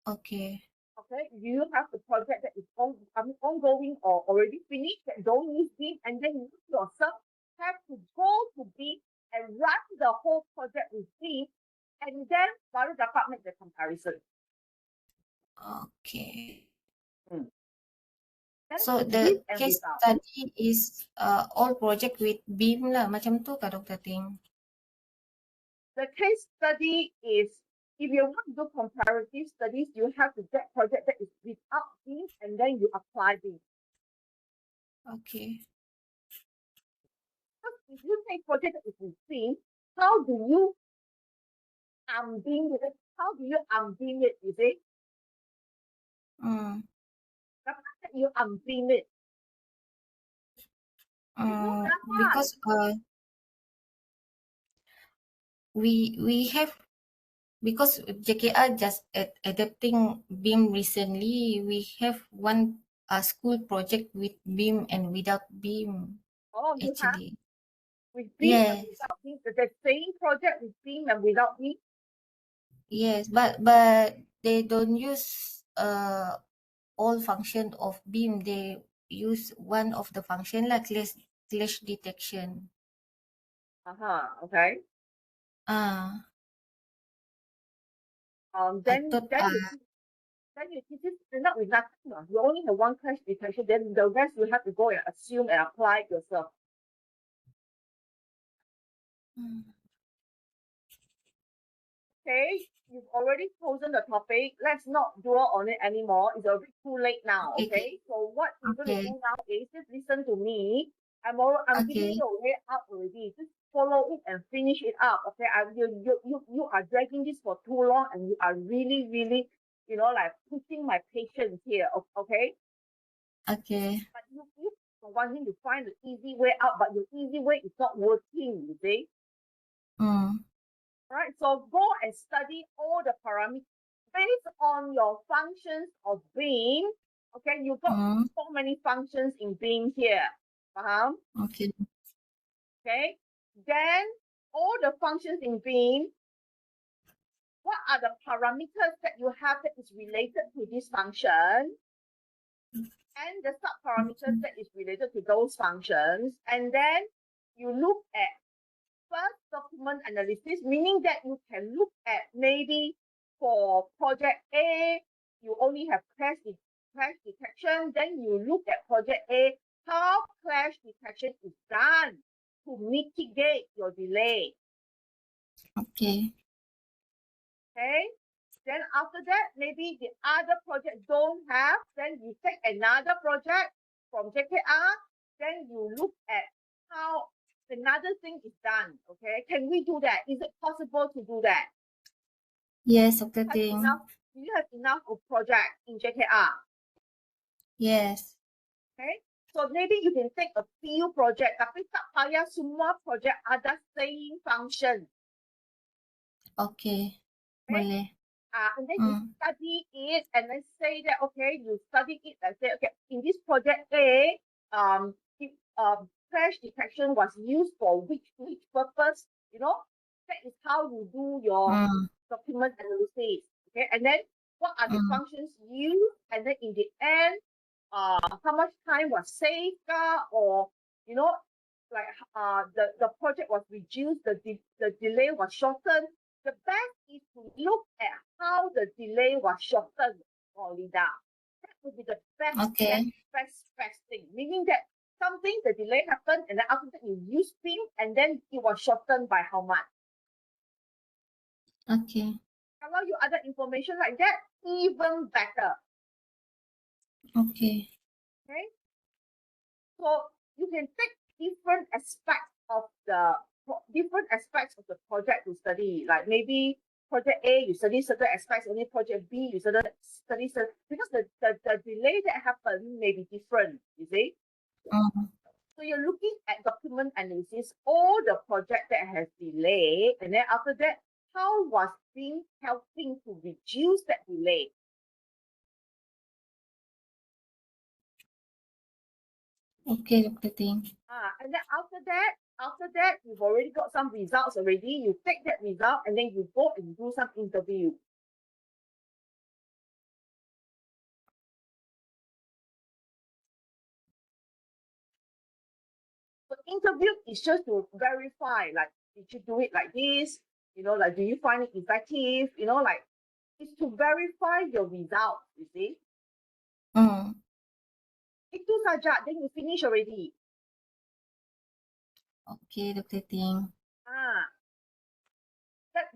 Okay. Okay, you have the project that is ongoing or already finished that don't use Beam, and then you yourself have to go to Beam and run the whole project with Beam, and then baru dapat make the comparison. Okay. Then So with the and case without. study is all project with Beam lah, macam tu kah Dr. Ting? The case study is, if you want to do comparative studies, you have to get project that is without Beam, and then you apply Beam. Okay. If you take project that is with Beam, how do you unbeam it? How do you unbeam it, you see? Mm. The fact that you unbeam it. Because we have, because JKR just adapting Beam recently, we have one school project with Beam and without Beam. Oh, you have Actually, with Beam and yes, without Beam. The same project with Beam and without Beam. yes, but they don't use all function of Beam. They use one of the function like clash detection. Okay. I thought Then you teach it not with nothing. You only have one clash detection. Then the rest you have to go and assume and apply it yourself. Okay, you've already chosen the topic. Let's not dwell on it anymore. It's already too late now. Okay. So what you're going to do now is just listen to me. I'm giving you a way out already. Just follow it and finish it up. Okay. You are dragging this for too long, and you are really, really, like pushing my patience here. Okay. Okay. But you are wanting to find the easy way out, but your easy way is not working. You see. Right, so go and study all the parameters based on your functions of Beam. Okay, you got so many functions in Beam here. Okay. Okay, then all the functions in Beam, what are the parameters that you have that is related to this function? And the subparameters that is related to those functions. And then you look at first document analysis, meaning that you can look at maybe for project A, you only have clash detection. Then you look at project A, how clash detection is done to mitigate your delay. Okay. Okay. Then after that, maybe the other project don't have, then you take another project from JKR, then you look at how another thing is done. Okay, can we do that? Is it possible to do that? Yes, Dr. Ting. Do you have enough of project in JKR? Yes. Okay, so maybe you can take a few project, tapi tak payah semua project ada same function. Okay. Boleh. And then you study it and then say that, okay, you study it and say, okay, in this project A, crash detection was used for which purpose, that is how you do your document analysis. Okay, and then what are the functions used, and then in the end, how much time was saved, or you know, like the project was reduced, the delay was shortened. The best is to look at how the delay was shortened, or Lida. That would be the best, Okay. best thing. Meaning that something, the delay happened, and then after that you use PIM, and then it was shortened by how much? Okay. Kalau you ada information like that, even better. Okay. Okay. So you can take different aspects of the project to study. Like maybe project A, you study certain aspects, only project B, you study certain, because the delay that happened may be different, you see. So you're looking at document analysis, all the project that has delay, and then after that, how was being helping to reduce that delay? Okay, Dr. Ting. And then after that, you've already got some results already. You take that result and then you go and do some interview. So interview is just to verify, like, did you do it like this? You know, like, do you find it effective? You know, like, it's to verify your results, you see. Itu saja, then you finish already. Okay, Dr. Ting. But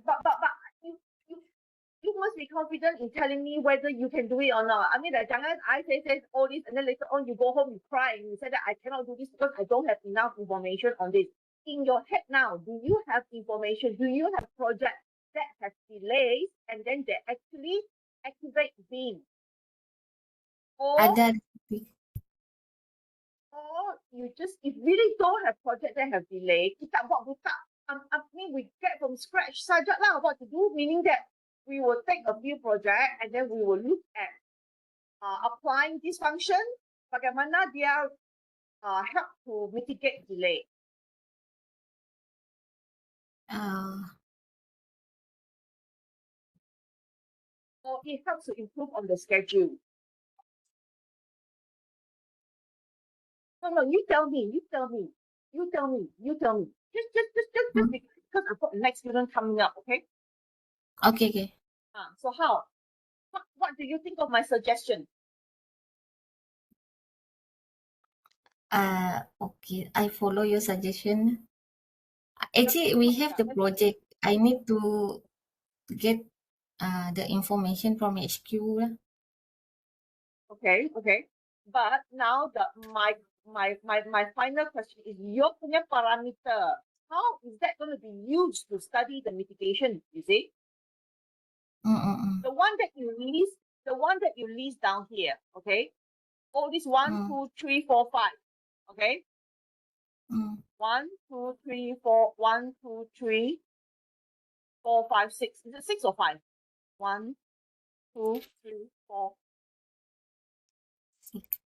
you must be confident in telling me whether you can do it or not. I mean, like, jangan I say all this, and then later on you go home, you cry, and you say that I cannot do this because I don't have enough information on this. In your head now, do you have information? Do you have projects that have delays, and then they actually activate BIM? Or you just, if really don't have project that have delay, kita buka. I mean, we get from scratch saja lah what to do, meaning that we will take a few projects and then we will look at applying this function, bagaimana dia help to mitigate delay. Or it helps to improve on the schedule. No, you tell me. Just because I've got the next student coming up, okay? Okay. So how? What do you think of my suggestion? Okay, I follow your suggestion. Actually, we have the project. I need to get the information from HQ. Okay. But now my final question is, your punya parameter, how is that going to be used to study the mitigation, you see? The one that you list down here, okay? All this 1, 2, 3, 4, 5, okay? 1, 2, 3, 4, 1, 2, 3, 4, 5, 6. Is it 6 or 5? 1, 2, 3, 4,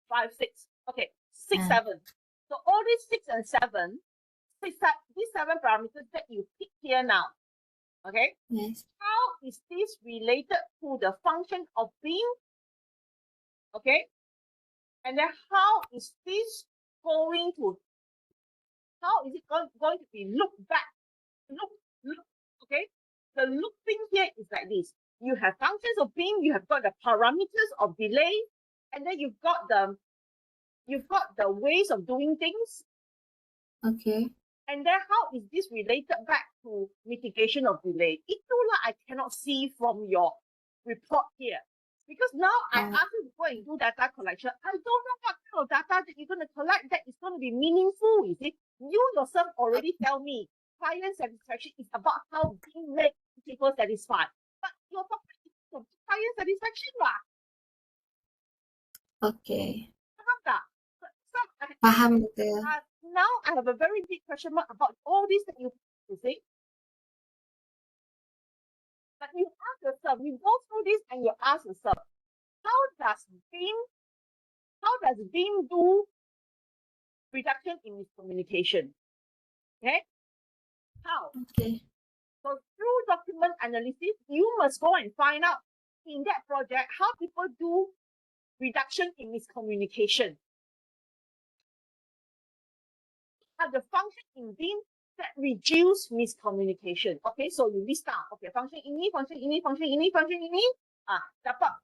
5, 6. Okay, 6, 7. So all these 6 and 7, these 7 parameters that you pick here now, okay? Yes. How is this related to the function of BIM? Okay, and then how is this going to? How is it going to be looked back? Look. Okay, the looping here is like this. You have functions of BIM. You have got the parameters of delay, and then you've got the ways of doing things. Okay. And then how is this related back to mitigation of delay? Itulah I cannot see from your report here. Because now I ask you to go and do data collection. I don't know what kind of data that you're going to collect that is going to be meaningful, you see. You yourself already tell me client satisfaction is about how BIM makes people satisfied. But your topic is client satisfaction lah. Okay. Faham tak? Faham, betul. Now I have a very big question mark about all this that you see. But you ask yourself, you go through this and you ask yourself, how does BIM do reduction in miscommunication? Okay? How? Okay. So through document analysis, you must go and find out, in that project, how people do reduction in miscommunication. Are the function in BIM that reduce miscommunication? Okay, so you list down. Okay, function ini, function ini, function ini, function ini. Dapat.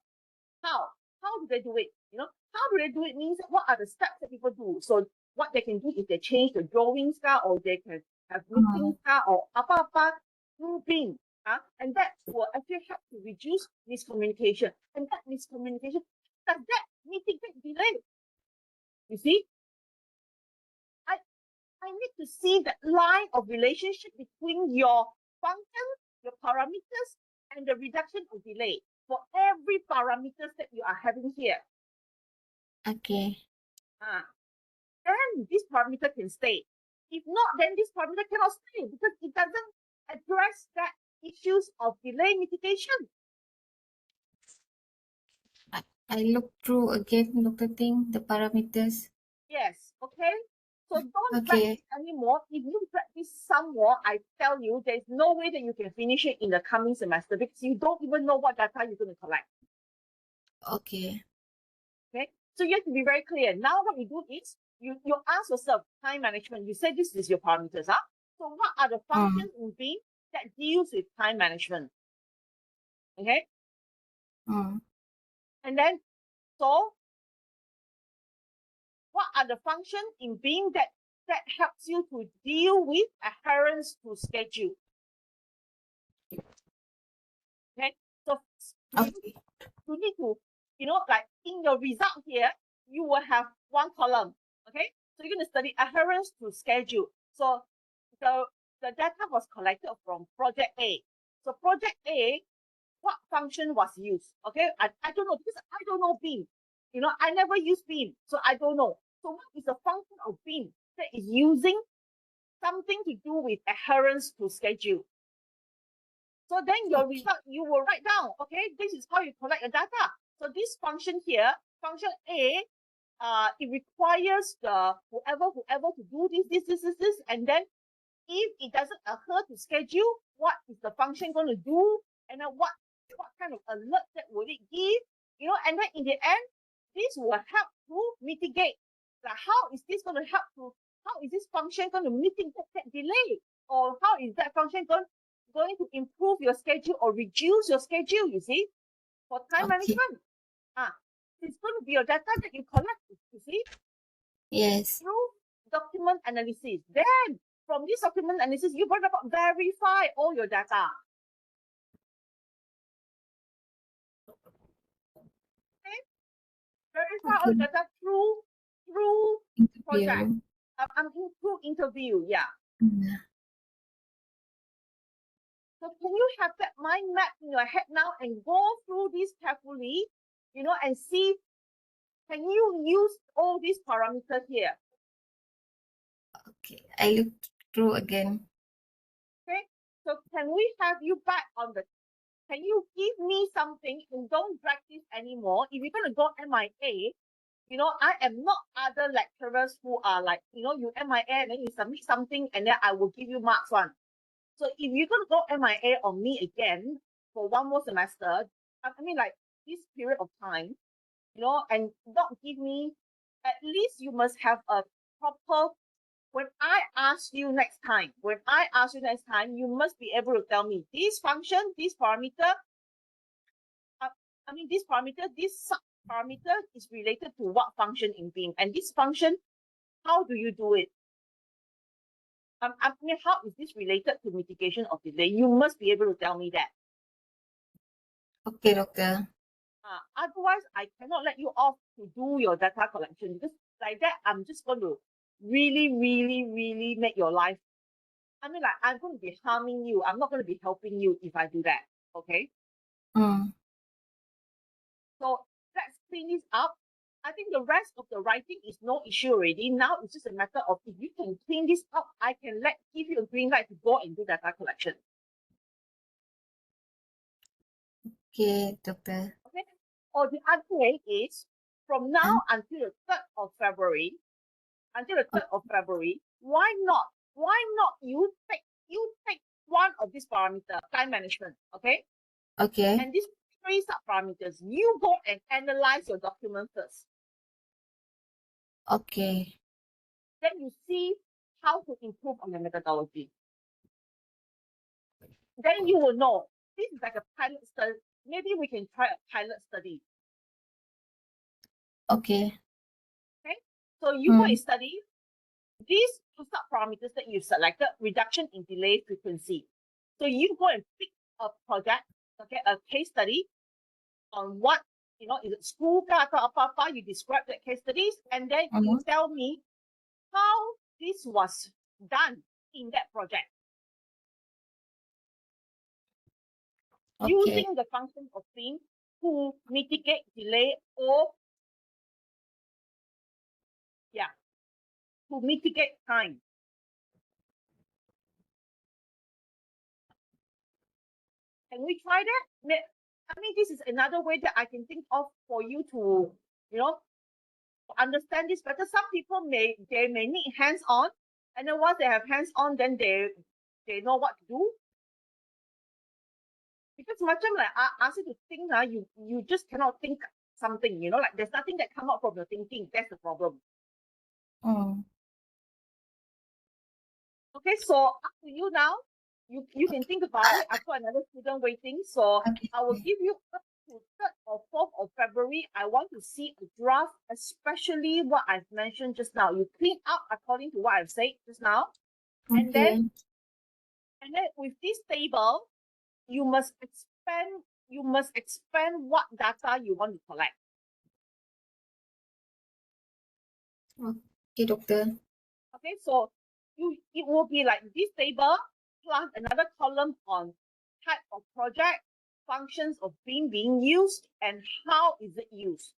How? How do they do it? You know, how do they do it means what are the steps that people do? So what they can do is they change the drawings or they can have meetings or apa-apa through BIM. And that will actually help to reduce miscommunication. And that miscommunication, does that mitigate delay? You see? I need to see that line of relationship between your function, your parameters, and the reduction of delay for every parameters that you are having here. Okay. Then this parameter can stay. If not, then this parameter cannot stay because it doesn't address that issues of delay mitigation. I look through again, Dr. Ting, the parameters. Yes, okay. So don't Okay. practice anymore. If you practice somewhat, I tell you, there's no way that you can finish it in the coming semester because you don't even know what data you're going to collect. Okay. Okay, so you have to be very clear. Now what you do is you ask yourself time management. You say this is your parameters, So what are the functions in BIM that deals with time management? Okay. And then so what are the functions in BIM that helps you to deal with adherence to schedule? Okay, so you need to, like in your result here, you will have one column. Okay, so you're going to study adherence to schedule. So the data was collected from project A. So project A, what function was used? Okay, I don't know because I don't know BIM. I never use BIM, so I don't know. So what is the function of BIM that is using something to do with adherence to schedule? So then your result, you will write down, okay, this is how you collect the data. So this function here, function A, it requires the whoever to do this, and then if it doesn't adhere to schedule, what is the function going to do? And then what kind of alert that will it give? And then in the end, this will help to mitigate. Like how is this going to help to, how is this function going to mitigate that delay? Or how is that function going to improve your schedule or reduce your schedule, you see, for time management? It's going to be your data that you collect, you see? Yes. Through document analysis. Then from this document analysis, you better verify all your data. Okay? Verify all data through project. Through interview, yeah. So can you have that mind map in your head now and go through this carefully, and see, can you use all these parameters here? Okay, I look through again. Okay, so can we have you back on can you give me something and don't drag this anymore? If you're going to go MIA, I am not other lecturers who are like, you MIA and then you submit something and then I will give you marks one. So if you're going to go MIA on me again for one more semester, I mean like this period of time, and don't give me, at least you must have a proper, when I ask you next time, you must be able to tell me this function, this parameter, this sub-parameter is related to what function in BIM, and this function, how do you do it? How is this related to mitigation of delay? You must be able to tell me that. Okay, doctor. Otherwise, I cannot let you off to do your data collection because like that, I'm just going to really, really, really make your life. I'm going to be harming you. I'm not going to be helping you if I do that. Okay. So let's clean this up. I think the rest of the writing is no issue already. Now it's just a matter of if you can clean this up, I can give you a green light to go and do data collection. Okay, doctor. Okay. Or the other way is from now until the 3rd of February, why not you take one of these parameters, time management, okay? Okay. And this 3 sub-parameters. You go and analyze your document first. Okay. Then you see how to improve on the methodology. Then you will know. This is like a pilot study. Maybe we can try a pilot study. Okay. Okay. So you go and study these 2 sub-parameters that you selected, reduction in delay frequency. So you go and pick a project, okay, a case study on what, is it school, you describe that case studies, and then you tell me how this was done in that project. Okay. Using the function of Ting to mitigate delay or, to mitigate time. Can we try that? I mean, this is another way that I can think of for you to, understand this better. Some people may need hands-on, and then once they have hands-on, then they know what to do. Because macam like I ask you to think, you just cannot think something, like there's nothing that come out from your thinking. That's the problem. Okay, so up to you now. You can think about it. I've got another student waiting, so I will give you up to 3rd or 4th of February. I want to see a draft, especially what I've mentioned just now. You clean up according to what I've said just now, and then with this table, you must expand what data you want to collect. Okay, doctor. Okay, so it will be like this table plus another column on type of project, functions of being used, and how is it used.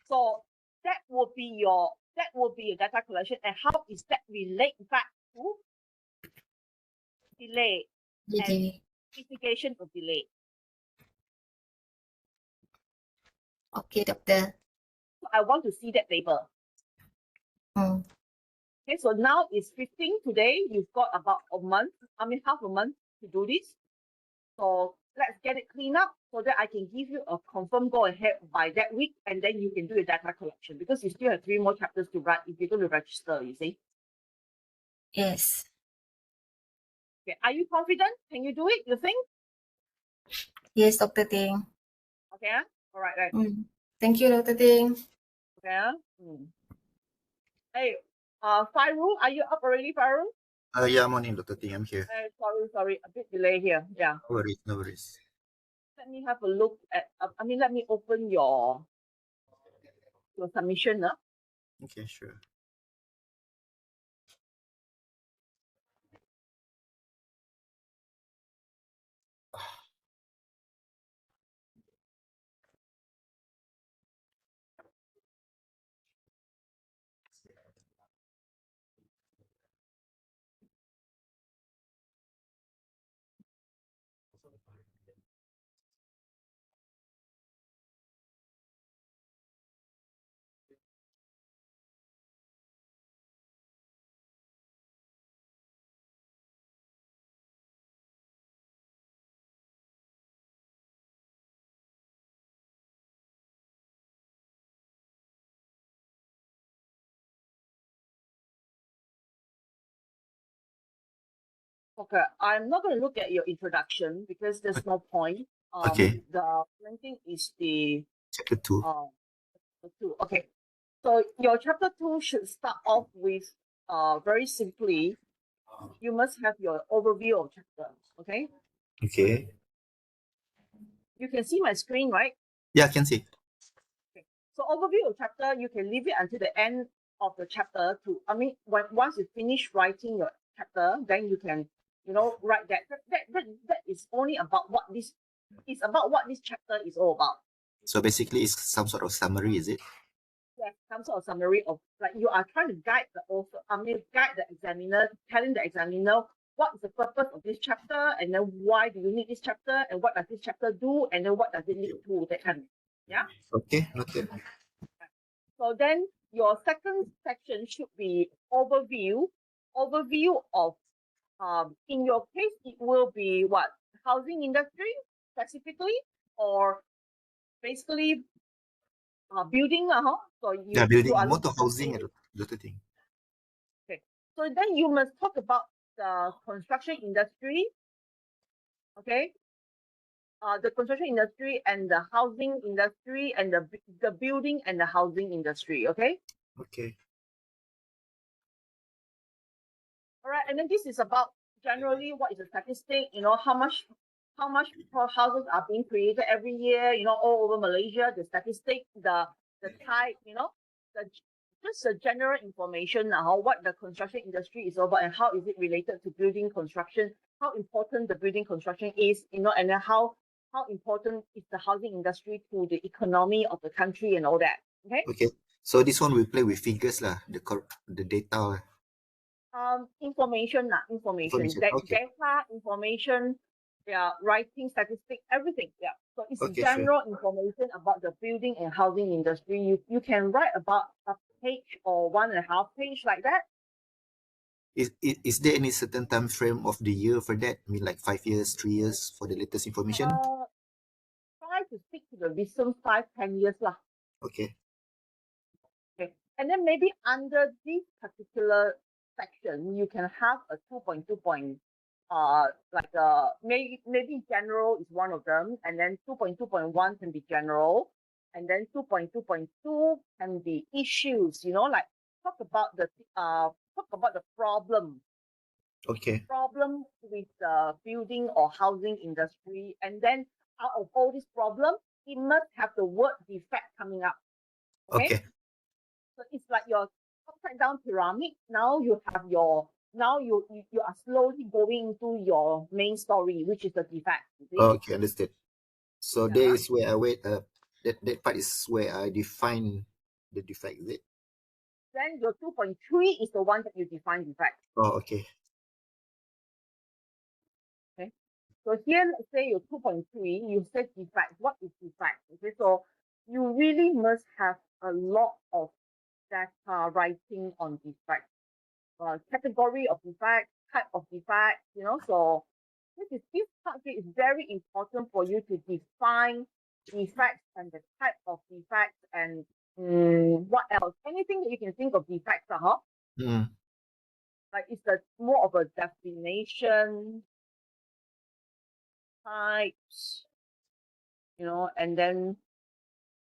So that will be your data collection, and how is that relate back to delay and mitigation of delay. Okay, doctor. So I want to see that table. Okay, so now it's 15 today. You've got about half a month to do this. So let's get it cleaned up so that I can give you a confirm go ahead by that week, and then you can do your data collection, because you still have 3 more chapters to write if you're going to register, you see. Yes. Okay, are you confident? Can you do it, you think? Yes, Dr. Ting. Okay, all right. Thank you, Dr. Ting. Okay. Hey, Fairul, are you up already, Fairul? Yeah, morning, Dr. Ting. I'm here. Sorry, a bit delay here. Yeah. No worries. Let me have a look at. Let me open your submission. Okay, sure. Okay, I'm not going to look at your introduction because there's no point. Okay. The main thing is the Chapter 2. Chapter 2. Okay, so your chapter 2 should start off with very simply. You must have your overview of chapter. Okay. Okay. You can see my screen, right? Yeah, I can see. Okay. So overview of chapter, you can leave it until the end of the chapter once you finish writing your chapter, then you can write that. That is only about what this chapter is all about. So basically, it's some sort of summary, is it? Yes, some sort of summary of, like, you are trying to guide the author, guide the examiner, telling the examiner what is the purpose of this chapter, and then why do you need this chapter, and what does this chapter do, and then what does it lead to, that kind of, yeah? Okay, noted. So then your second section should be overview of, in your case, it will be what? Housing industry specifically, or basically building, so you, Yeah, building you are more to looking at housing building. the thing. Okay. So then you must talk about the construction industry. Okay. The construction industry and the housing industry and the building and the housing industry. Okay. Okay. All right. And then this is about generally what is the statistic, how much houses are being created every year, all over Malaysia, the statistic, the type, the just the general information how what the construction industry is about and how is it related to building construction, how important the building construction is, and then how important is the housing industry to the economy of the country and all that. Okay. Okay. So this one we play with figures lah, the data lah. Information, Information, okay. data, information, yeah, writing, statistics, everything. Yeah. So it's Okay, general information about the building and housing industry. You can write about a page or 1.5 page like that. Is there any certain time frame of the year for that? I mean, like 5 years, 3 years for the latest information? Try to stick to the recent 5-10 years lah. Okay. Okay. And then maybe under this particular section, you can have a 2.2 point, maybe general is one of them, and then 2.2.1 can be general, and then 2.2.2 can be issues, like talk about the problem Okay. with the building or housing industry, and then out of all this problem, it must have the word defect coming up. Okay. So it's like your upside down pyramid. Now you have you are slowly going into your main story, which is the defect. You see? Okay, understood. So Yeah. there is where I that part is where I define the defect, is it? Then your 2.3 is the one that you define defect. Oh, okay. So here, let's say your 2.3, you said defect. What is defect? Okay, so you really must have a lot of data writing on defect, category of defect, type of defect. So this part here is very important for you to define defects and the type of defects and what else? Anything that you can think of defects, Mm. like it's more of a definition, types, and then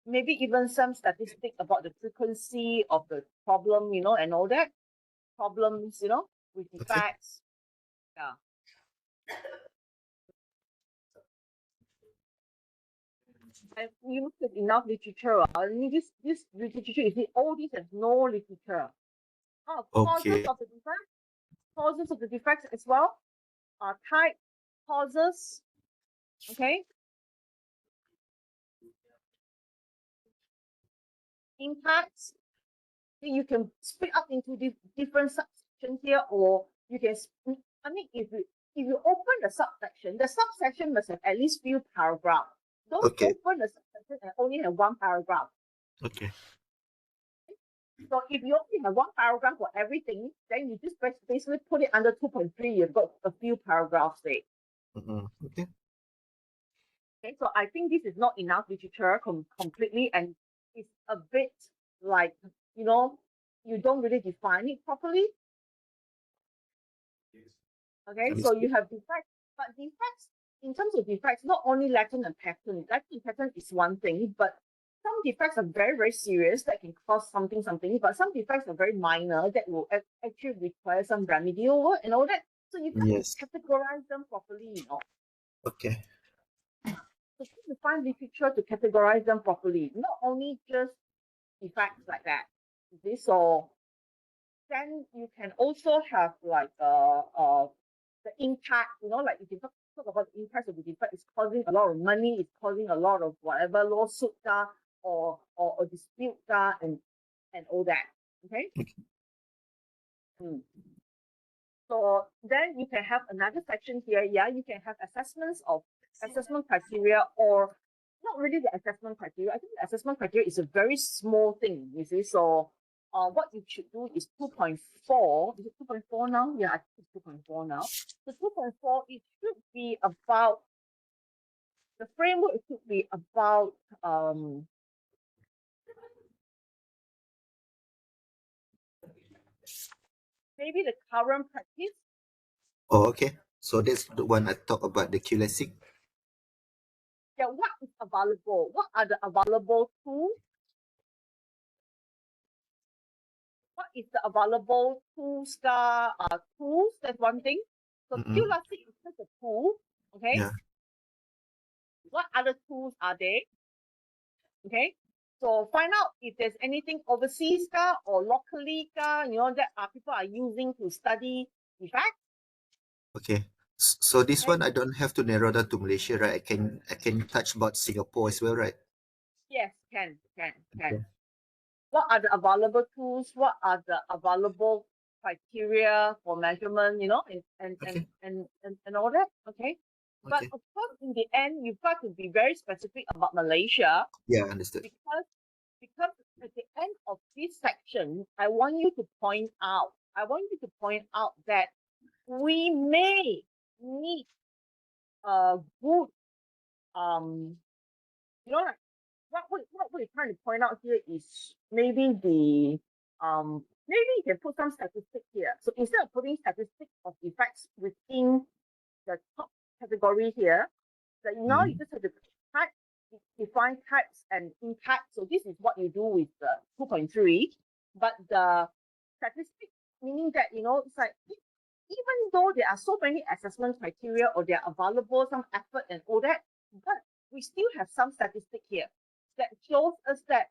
maybe even some statistic about the frequency of the problem, and all that problems, with defects. Yeah. And you look at enough literature. I mean, this literature, you see, all these have no literature. Okay. Causes of the defects as well. Type, causes. Okay. Impacts. So you can split up into different subsections here, or you can. I mean, if you open the subsection must have at least few paragraphs. Don't Okay. open the subsection and only have one paragraph. Okay. So if you only have one paragraph for everything, then you just basically put it under 2.3. You've got a few paragraphs there. Okay. Okay, so I think this is not enough literature completely, and it's a bit like, you don't really define it properly. Okay, so you have defects, but defects, in terms of defects, not only Latin and pattern. Latin and pattern is one thing, but some defects are very, very serious that can cause something, but some defects are very minor that will actually require some remedial work and all that. So you have Yes. to categorize them properly, Okay. So try to find literature to categorize them properly, not only just defects like that. So then you can also have like the impact, like if you talk about the impact of the defect, it's causing a lot of money, it's causing a lot of whatever lawsuit or dispute and all that. Okay. So then you can have another section here. Yeah, you can have assessment criteria, or not really the assessment criteria. I think the assessment criteria is a very small thing, you see. So what you should do is 2.4. Is it 2.4 now? Yeah, I think it's 2.4 now. So 2.4, it should be about the framework should be about maybe the current practice. Oh, okay. So that's the one I talk about the QLASIC. Yeah, what is available? What are the available tools? What is the available tools? Tools, that's one thing. So QLASIC is just a tool, okay? Yeah. What other tools are there? Okay, so find out if there's anything overseas or locally that people are using to study effects. Okay. So this Okay. one I don't have to narrow down to Malaysia, right? I can touch about Singapore as well, right? Yes, can. Okay. What are the available tools? What are the available criteria for measurement? Okay. And all that. Okay. But Okay. of course, in the end, you've got to be very specific about Malaysia Yeah, understood. because at the end of this section, I want you to point out that we may need a good like what we're trying to point out here is maybe maybe you can put some statistics here. So instead of putting statistics of effects within the top category here, that now you just have to type, define types and impact. So this is what you do with the 2.3, but the statistics meaning that it's like even though there are so many assessment criteria or they're available, some effort and all that, but we still have some statistic here that shows us that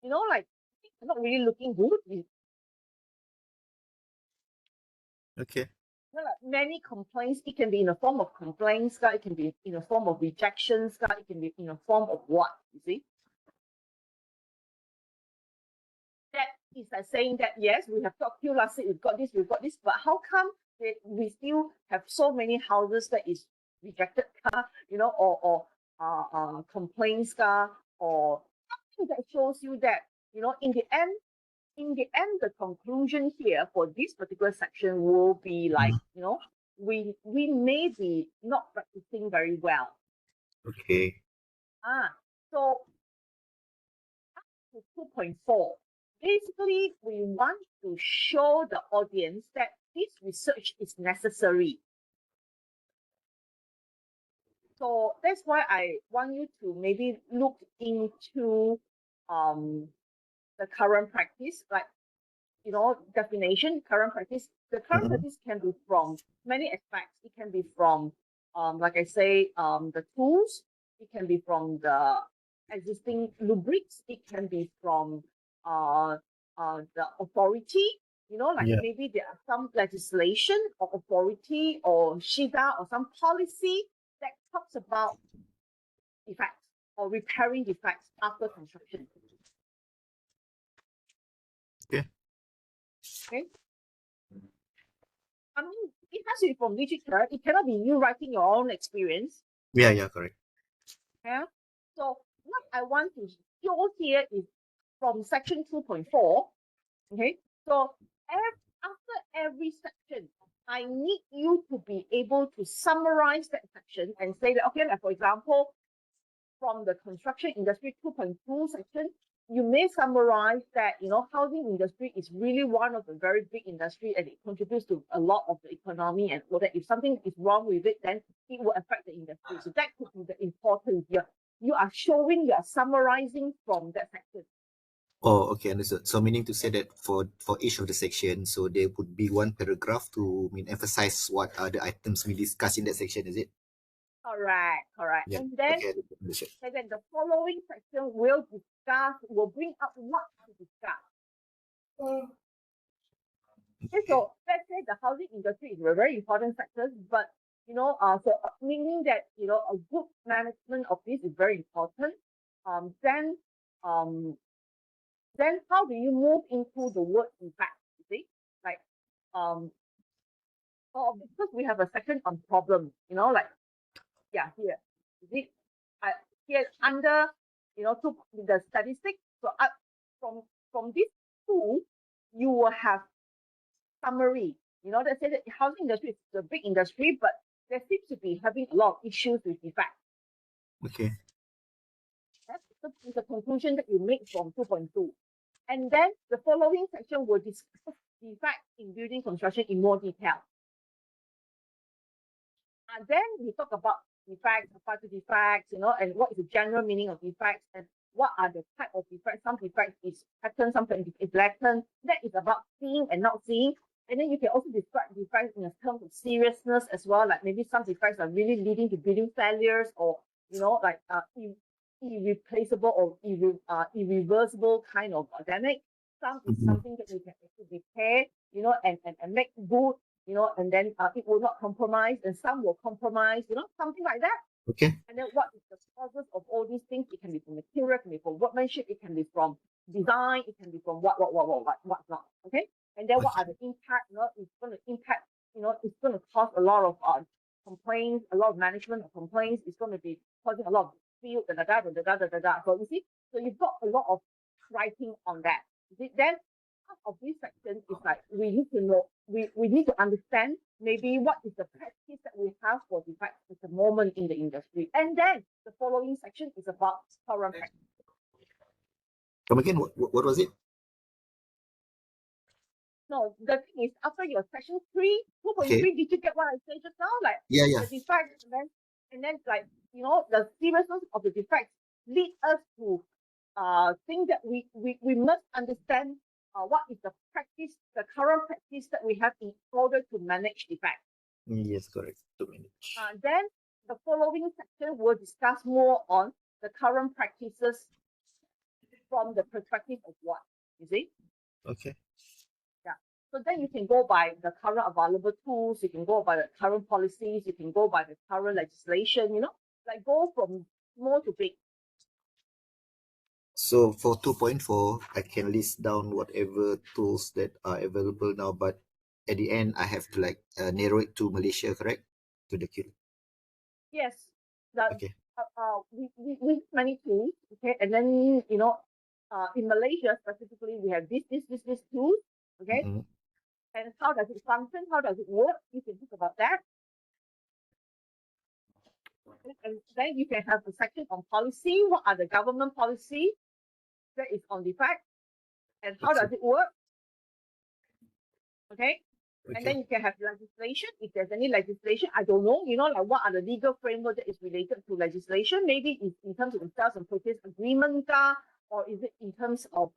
like things are not really looking good. Okay. Like many complaints, it can be in the form of complaints, it can be in the form of rejections, it can be in the form of what, you see? That is like saying that, yes, we have got QLASIC, we've got this, but how come we still have so many houses that is rejected, or complaints, or something that shows you that, in the end, the conclusion here for this particular section will be like, we may be not practicing very well. Okay. So up to 2.4, basically we want to show the audience that this research is necessary. So that's why I want you to maybe look into the current practice, like definition, current practice. The current practice can be from many aspects. It can be from, like I say, the tools. It can be from the existing rubrics. It can be from the authority. Like maybe there are some legislation or authority or SHIDA or some policy that talks about defects or repairing defects after construction. Okay. I mean, it has to be from literature. It cannot be you writing your own experience. Yeah, correct. Yeah. So what I want to show here is from section 2.4. Okay. So after every section, I need you to be able to summarize that section and say that, okay, like for example, from the construction industry 2.2 section, you may summarize that, housing industry is really one of the very big industry and it contributes to a lot of the economy and all that. If something is wrong with it, then it will affect the industry. So that could be the importance here. You are summarizing from that section. Oh, okay, understood. So meaning to say that for each of the sections, so there would be one paragraph to emphasize what are the items we discuss in that section, is it? Correct. Yeah. And then, Okay, understood. and then the following section will bring up what to discuss. Okay, so let's say the housing industry is a very important sector, but so meaning that a good management of this is very important. Then how do you move into the word impact? You see, like because we have a section on problem. Here, you see, here under to the statistics. So from this tool, you will have summary. They say that the housing industry is a big industry, but there seems to be having a lot of issues with defects. Okay. That's the conclusion that you make from 2.2. And then the following section will discuss defects in building construction in more detail. And then we talk about defects, apart to defects, and what is the general meaning of defects and what are the type of defects. Some defects is pattern, some is latent. That is about seeing and not seeing. And then you can also describe defects in terms of seriousness as well. Like maybe some defects are really leading to building failures, or like irreplaceable or irreversible kind of damage. Some is something that you can actually repair, and make good, and then it will not compromise, and some will compromise, something like that. Okay. And then what is the causes of all these things? It can be from material, it can be from workmanship, it can be from design, it can be from what's not. Okay. And then what are the impact? It's going to impact, it's going to cause a lot of complaints, a lot of management of complaints. It's going to be causing a lot of field, So you see, so you've got a lot of writing on that. Then part of this section is like we need to know, we need to understand maybe what is the practice that we have for defects at the moment in the industry. And then the following section is about current practice. Come again, what was it? No, the thing is, after your section 2.3, did you get what I said just now? Like Yeah. the defects, and then like the seriousness of the defects lead us to think that we must understand what is the practice, the current practice that we have in order to manage defects. Yes, correct. To manage. Then the following section will discuss more on the current practices from the perspective of what, you see? Okay. Yeah. So then you can go by the current available tools, you can go by the current policies, you can go by the current legislation, like go from small to big. So for 2.4, I can list down whatever tools that are available now, but at the end, I have to narrow it to Malaysia, correct? To the queue. Yes. Okay. We have many tools, okay, and then in Malaysia specifically, we have this tool, okay, and how does it function? How does it work? You can talk about that, and then you can have a section on policy. What are the government policy that is on defect, and how does it work? Okay. And then you can have legislation. If there's any legislation, I don't know, like what are the legal framework that is related to legislation? Maybe it's in terms of the sales and purchase agreement, or is it in terms of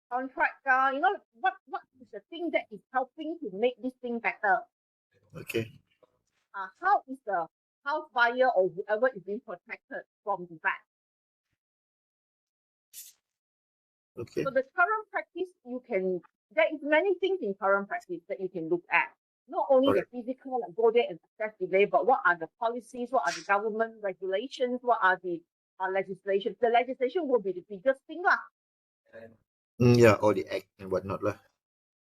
contract? What is the thing that is helping to make this thing better? Okay. How is the house buyer or whoever is being protected from defect? Okay. So the current practice, there is many things in current practice that you can look at. Not only the physical, like go there and access delay, but what are the policies, what are the government regulations, what are the legislation. The legislation will be the biggest thing lah. Yeah, all the act and whatnot lah.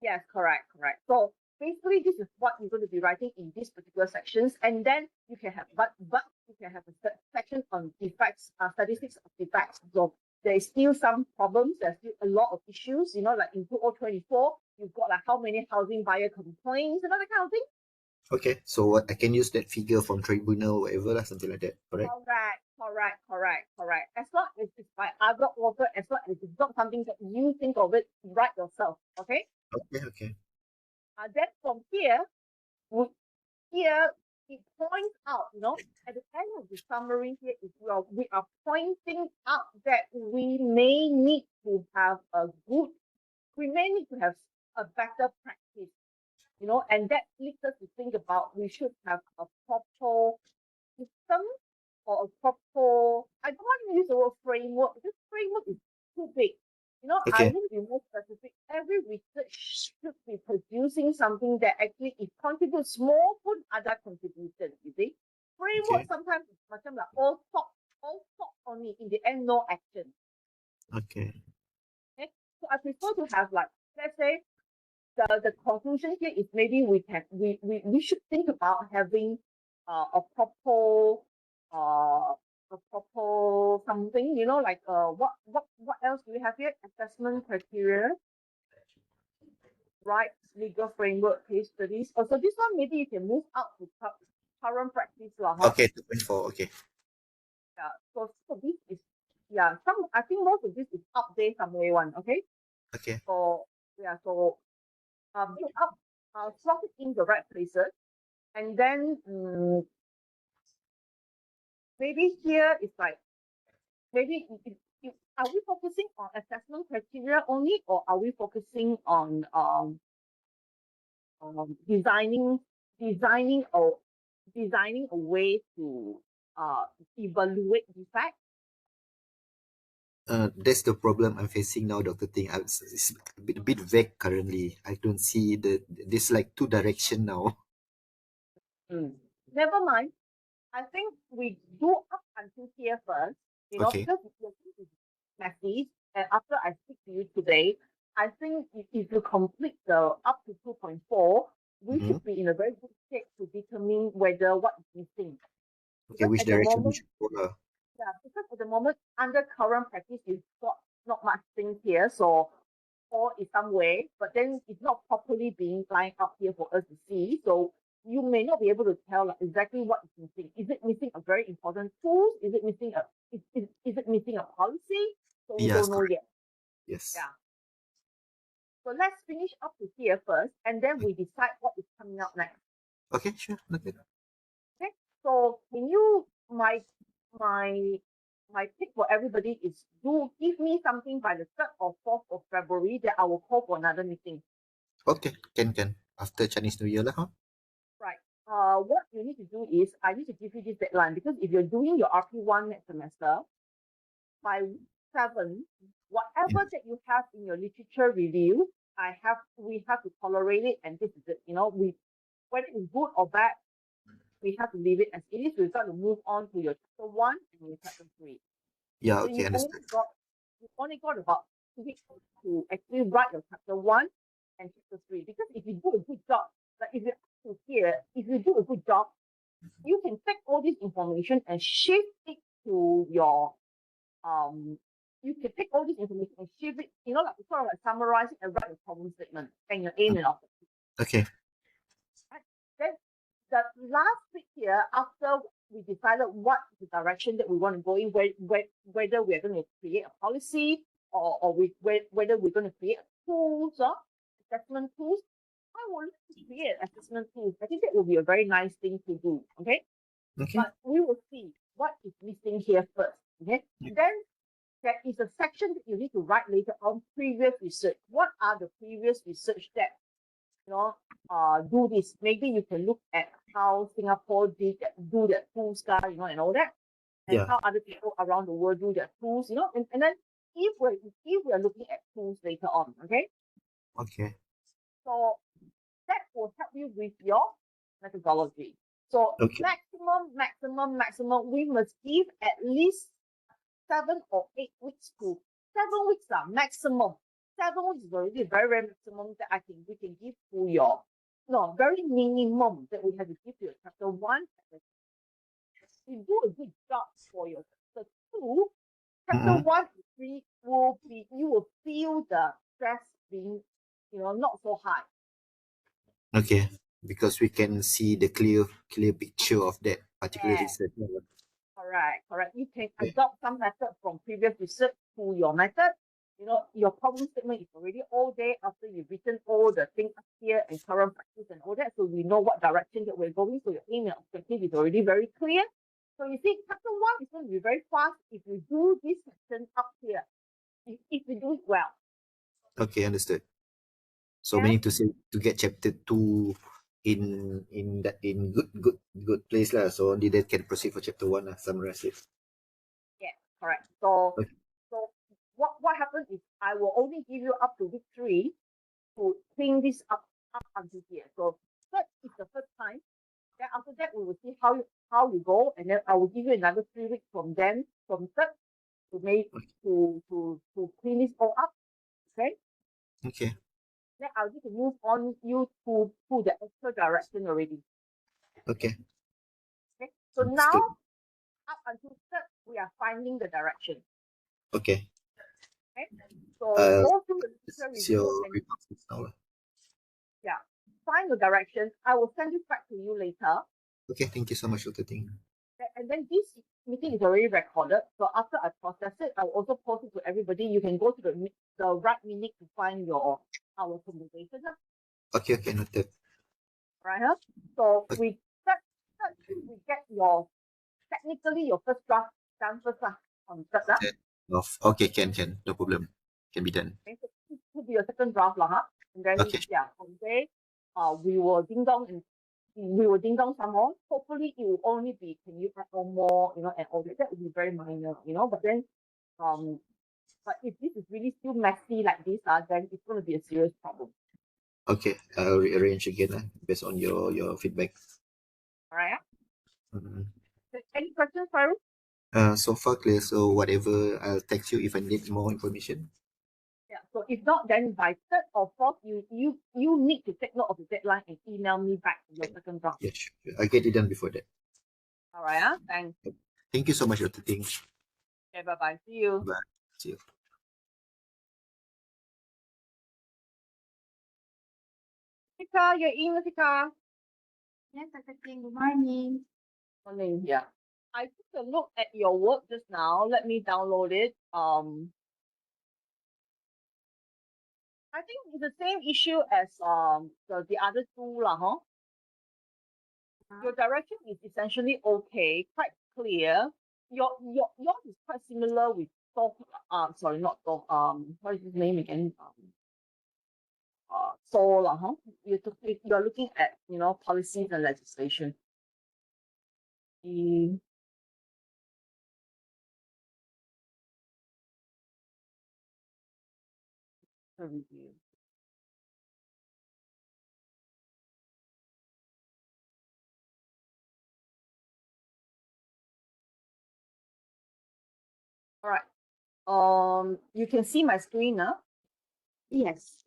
Yes, correct. So basically, this is what you're going to be writing in these particular sections, and then you can have, but you can have a section on defects, statistics of defects. So there is still some problems. There's still a lot of issues. Like in 2024, you've got like how many housing buyer complaints and that kind of thing. Okay, so I can use that figure from tribunal, whatever lah, something like that, correct? Correct. As long as it's by other author, as long as it's not something that you think of it, write yourself. Okay. Okay. Then from here, it points out, at the end of the summary here, we are pointing out that we may need to have a better practice, and that leads us to think about we should have a proper system or a proper, I don't want to use the word framework, because framework is too big. I need to be more specific. Every research should be producing something that actually it contributes more to other contributions, you see. Framework sometimes is much like all talk only, in the end, no action. Okay. So I prefer to have, like, let's say, the conclusion here is maybe we should think about having a proper something, like what else do we have here? Assessment criteria, right? Legal framework, case studies. So this one maybe you can move out to current practice. Okay, 2.4. Okay. Yeah. So this is, yeah, I think most of this is up there somewhere one, okay? Okay. So yeah, so build up, slot it in the right places, and then maybe here is like, maybe are we focusing on assessment criteria only, or are we focusing on designing designing a way to evaluate defect? That's the problem I'm facing now, Dr. Ting. It's a bit vague currently. I don't see there's like two direction now. Never mind. I think we do up until here first, Okay. because the thing is messy. And after I speak to you today, I think if you complete the up to 2.4, we should be in a very good shape to determine whether what is missing. Okay, Because which at the direction we moment, should go? yeah, because at the moment, under current practice, you've got not much things here, so all is somewhere, but then it's not properly being lined up here for us to see. So you may not be able to tell like, exactly what is missing. Is it missing a very important tool? Is it missing is it missing a policy? So we Yes, don't know correct. yet. Yes. Yeah. So let's finish up to here first, and then we decide what is coming out next. Okay, sure. Okay. Okay. So can you my pick for everybody is do give me something by the 3rd or 4th of February that I will call for another meeting. Okay, can. After Chinese New Year lah, huh? Right. What you need to do is I need to give you this deadline, because if you're doing your RP1 next semester, by week 7, whatever that you have in your literature review, we have to tolerate it, and this is it. Whether it's good or bad, we have to leave it as it is. We've got to move on to your chapter 1 and your chapter 3. Yeah, So okay, understood. you've only got about 2 weeks to actually write your chapter 1 and chapter 3. Because if you do a good job, like if you do a good job, you can take all this information and shift it to your you can take all this information and shift it, like sort of like summarize it and write a problem statement and your aim and objective. Okay. Right? Then the last bit here, after we decided what the direction that we want to go in, whether we're going to create a policy or whether we're going to create tools or assessment tools, I would like to create assessment tools. I think that will be a very nice thing to do. Okay. Okay. But we will see what is missing here first. Okay. Then there is a section that you need to write later on, previous research. What are the previous research that do this? Maybe you can look at how Singapore do that tools and all that, and how other people around the world do their tools, and then if we're looking at tools later on, okay. Okay. So that will help you with your methodology. So Okay. maximum, we must give at least 7 or 8 weeks to 7 weeks maximum. 7 weeks is already very, very maximum that we can give to your very minimum that we have to give to your chapter 1. You do a good job for your chapter 2. Chapter 1 and 3 you will feel the stress being not so high. Okay. Because we can see the clear picture of that particular research. Correct. You can adopt some method from previous research to your method. Your problem statement is already all there after you've written all the things up here and current practice and all that. So we know what direction that we're going. So your aim and objective is already very clear. So you see, chapter 1 is going to be very fast if you do this section up here. If you do it well. Okay, understood. So meaning to say to get chapter 2 in good place lah. So only that can proceed for chapter 1 summarize it. Yeah, correct. So Okay. so what happens is I will only give you up to week 3 to clean this up until here. So that is the first time. Then after that we will see how you go, and then I will give you another 3 weeks from 3rd to make to clean this all up. Okay. Okay. Then I'll need to move on you to the actual direction already. Okay. Okay. So Understood. now up until 3rd, we are finding the direction. Okay. Okay. So go through the literature It's review your and remarks now. find the direction. I will send it back to you later. Okay, thank you so much, Dr. Ting. And then this meeting is already recorded. So after I process it, I will also post it to everybody. You can go to the right minute to find our conversation. Okay, okay, noted. Right? Huh? So Okay. we get technically your first draft done first on third. Okay, can, no problem. Can be done. Okay, so this will be your second draft, huh? And then Okay. from there, we will ding dong some more. Hopefully it will only be, can you add on more, and all that. That would be very minor, but then but if this is really still messy like this, then it's going to be a serious problem. Okay, I'll rearrange again based on your feedback. All right. Mhm. Any questions, Faru? So far clear. So whatever, I'll text you if I need more information. Yeah. So if not, then by third or fourth, you need to take note of the deadline and email me back your second draft. Yeah, sure. I'll get it done before that. All right. Thanks. Thank you so much, Dr. Ting. Okay. Bye bye. See you. Bye. See you. Tika, you're in, Tika. Yes, Dr. Ting, good morning. Morning. Yeah. I took a look at your work just now. Let me download it. I think it's the same issue as the other two lah, huh? Your direction is essentially okay, quite clear. Yours is quite similar with sorry, not Tok, what is his name again? Sol lah, huh? You're looking at policies and legislation. The review. All right. You can see my screen now. Yes.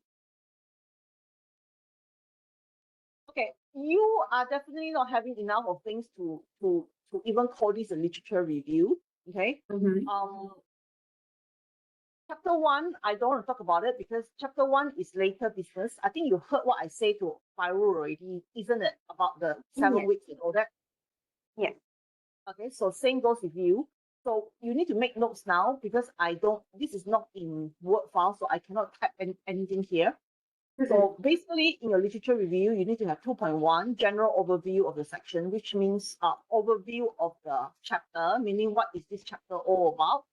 Okay, you are definitely not having enough of things to even call this a literature review. Okay. Chapter 1, I don't want to talk about it because chapter 1 is later business. I think you heard what I say to Fairul already, isn't it? About the 7 Yes. weeks and all that. Yes. Okay, so same goes with you. So you need to make notes now because this is not in Word file, so I cannot type anything here. So basically, in your literature review, you need to have 2.1, general overview of the section, which means overview of the chapter, meaning what is this chapter all about?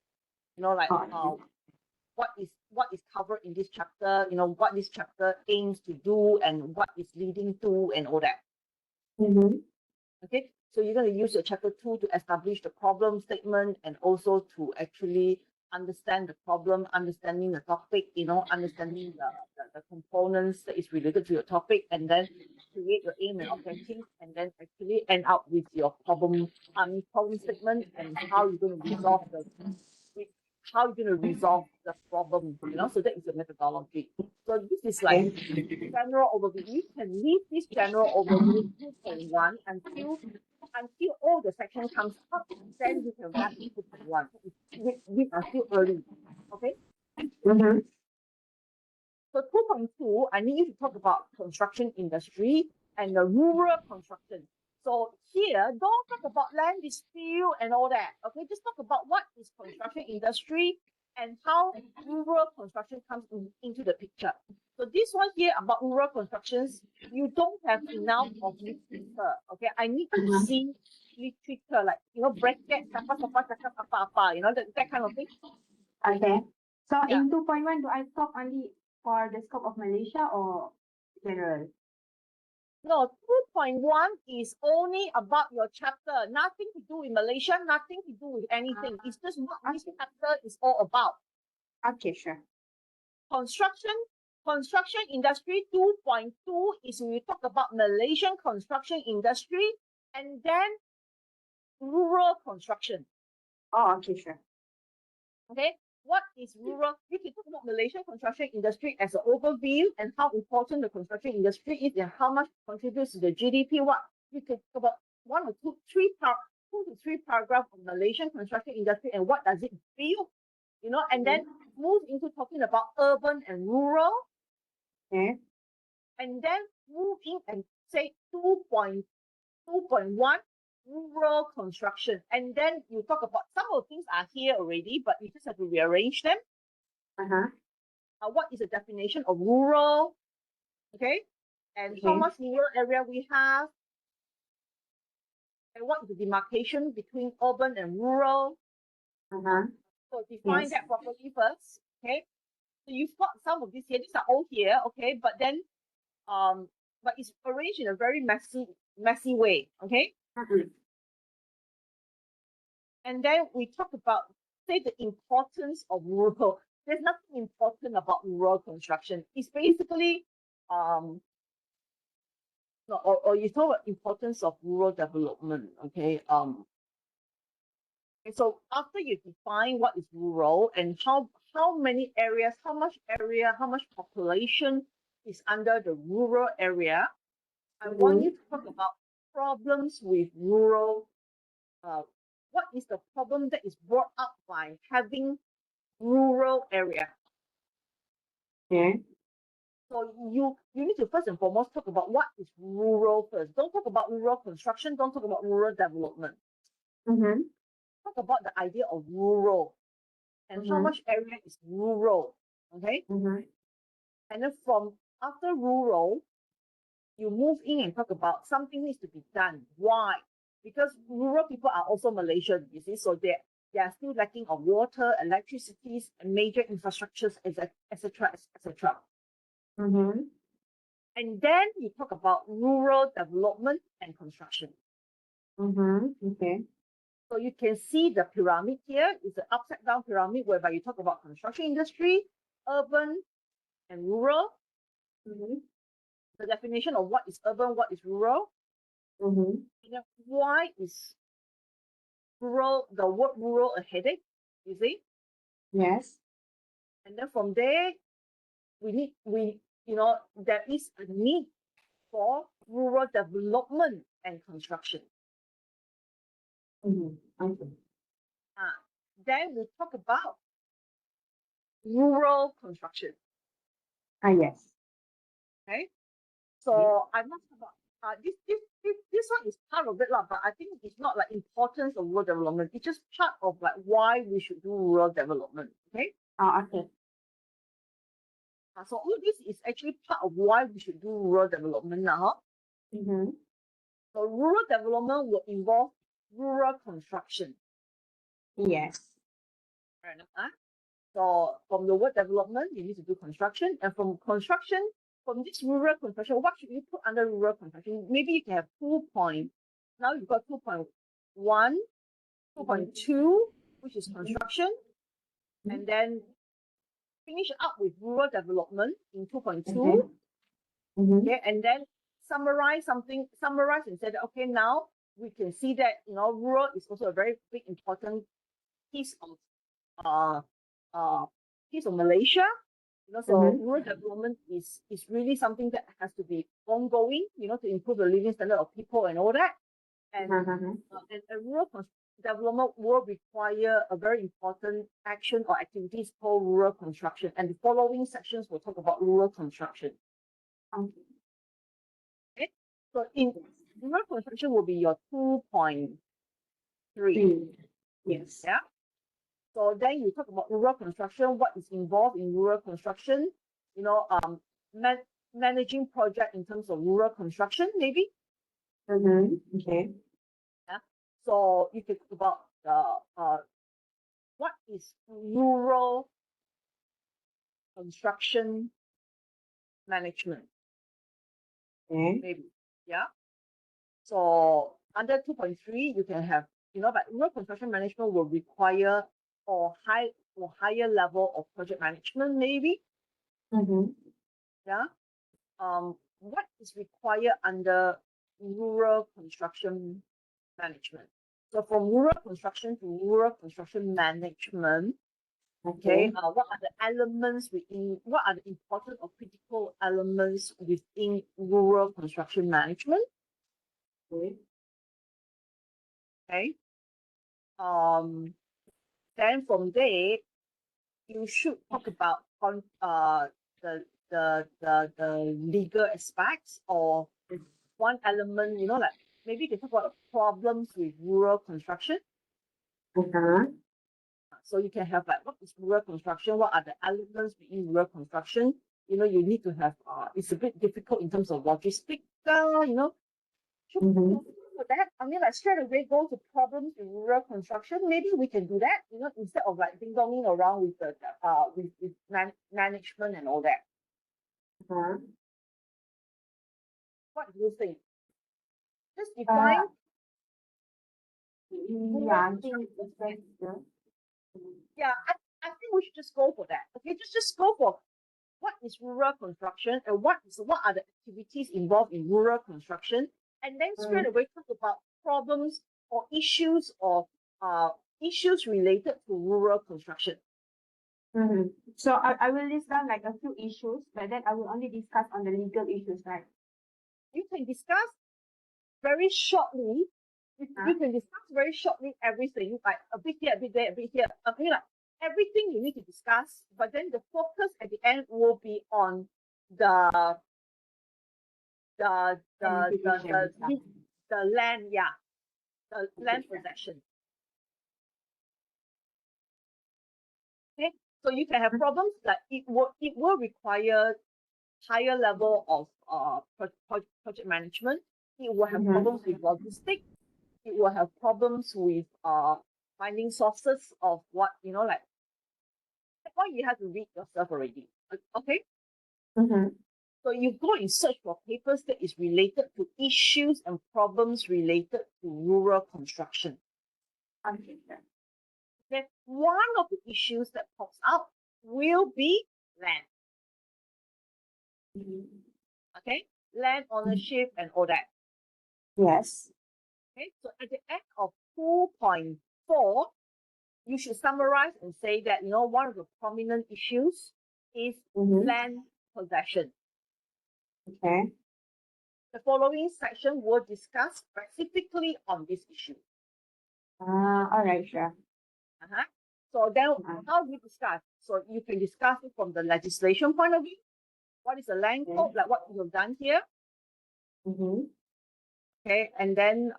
What is covered in this chapter, what this chapter aims to do and what is leading to and all that. Okay, so you're going to use your chapter 2 to establish the problem statement and also to actually understand the problem, understanding the topic, understanding the components that is related to your topic, and then create your aim and objective, and then actually end up with your problem statement and how you're going to resolve the problem, so that is the methodology. So this is like general overview. You can leave this general overview 2.1 until all the section comes up, then you can wrap 2.1. We are still early. Okay? So 2.2, I need you to talk about construction industry and the rural construction. So here, don't talk about land dispute and all that. Okay, just talk about what is construction industry and how rural construction comes into the picture. So this one here about rural constructions, you don't have enough of literature. Okay, I need to see literature like brackets, that kind of thing. Okay. So Yeah. in 2.1, do I talk only for the scope of Malaysia or general? No, 2.1 is only about your chapter, nothing to do with Malaysia, nothing to do with anything. It's just what this chapter is all about. Okay, sure. Construction industry 2.2 is when we talk about Malaysian construction industry and then rural construction. Oh, okay, sure. Okay, what is rural? We can talk about Malaysian construction industry as an overview and how important the construction industry is and how much it contributes to the GDP. What we could talk about 2 to 3 paragraphs of Malaysian construction industry and what does it build, and then move into talking about urban and rural. Okay. And then move in and say 2.1, rural construction. And then you talk about some of the things are here already, but you just have to rearrange them. What is the definition of rural? Okay. And how much rural area we have. And what is the demarcation between urban and rural? So define that properly first. Okay. So you've got some of these here. These are all here. Okay. But then, but it's arranged in a very messy way. Okay. And then we talk about, say, the importance of rural. There's nothing important about rural construction. It's basically, no, or you talk about importance of rural development. Okay. And so after you define what is rural and how many areas, how much population is under the rural area, I want you to talk about problems with rural. What is the problem that is brought up by having rural area? Okay. So you need to first and foremost talk about what is rural first. Don't talk about rural construction. Don't talk about rural development. Talk about the idea of rural and how much area is rural. Okay. And then from after rural, you move in and talk about something needs to be done. Why? Because rural people are also Malaysian, you see, so they are still lacking of water, electricity, and major infrastructures, etc., etc. And then you talk about rural development and construction. Okay. So you can see the pyramid here is an upside down pyramid whereby you talk about construction industry, urban, and rural. The definition of what is urban, what is rural. And then why is rural, the word rural, a headache? You see? Yes. And then from there, there is a need for rural development and construction. Okay. Then we talk about rural construction. Yes. Okay. So I'm not talking about this one is part of it, but I think it's not like importance of rural development. It's just part of like why we should do rural development. Okay. Okay. So all this is actually part of why we should do rural development now. So rural development will involve rural construction. Yes. Fair enough, So from the word development, you need to do construction. And from construction, from this rural construction, what should you put under rural construction? Maybe you can have 2 points. Now you've got 2.1, 2.2, which is construction. And then finish up with rural development in 2.2. Okay, and then summarize and say that, okay, now we can see that, rural is also a very big, important piece of Malaysia. So rural development is really something that has to be ongoing, to improve the living standard of people and all that. And, and rural development will require a very important action or activities called rural construction. And the following sections will talk about rural construction. Okay. So in rural construction will be your 2.3. Yes. Yeah. So then you talk about rural construction, what is involved in rural construction, managing project in terms of rural construction, maybe. Okay. Yeah. So you can talk about what is rural construction management. Okay. Maybe. Yeah. So under 2.3, you can have, but rural construction management will require higher level of project management, maybe. Yeah. What is required under rural construction management? So from rural construction to rural construction management, okay, what are the elements what are the important or critical elements within rural construction management? Okay. Then from there, you should talk about the legal aspects or one element, like maybe you can talk about problems with rural construction. So you can have like, what is rural construction? What are the elements within rural construction? You know, you need to have, it's a bit difficult in terms of logistics, you know. For that, I mean, like straight away go to problems in rural construction. Maybe we can do that, you know, instead of like ding donging around with the with management and all that. What do you think? Just define. Yeah, I think it's very good. Yeah, I think we should just go for that. Okay, just go for what is rural construction and what are the activities involved in rural construction, and then straight away talk about problems or issues issues related to rural construction. So I will list down like a few issues, but then I will only discuss on the legal issues, right? You can discuss very shortly. You can discuss very shortly everything, like a bit here, a bit there, a bit here. I mean, like everything you need to discuss, but then the focus at the end will be on the land, yeah, the land possession. Okay, so you can have problems like it will require higher level of project management. It will have problems with logistics. It will have problems with finding sources of what, you know, like what you have to read yourself already. Okay. So you go in search for papers that is related to issues and problems related to rural construction. Okay. One of the issues that pops out will be land. Okay, land ownership and all that. Yes. Okay, so at the end of 2.4, you should summarize and say that, you know, one of the prominent issues is land possession. Okay. The following section will discuss specifically on this issue. All right, sure. So then, how do we discuss? So you can discuss it from the legislation point of view. What is the land code, like what you've done here? Okay, and then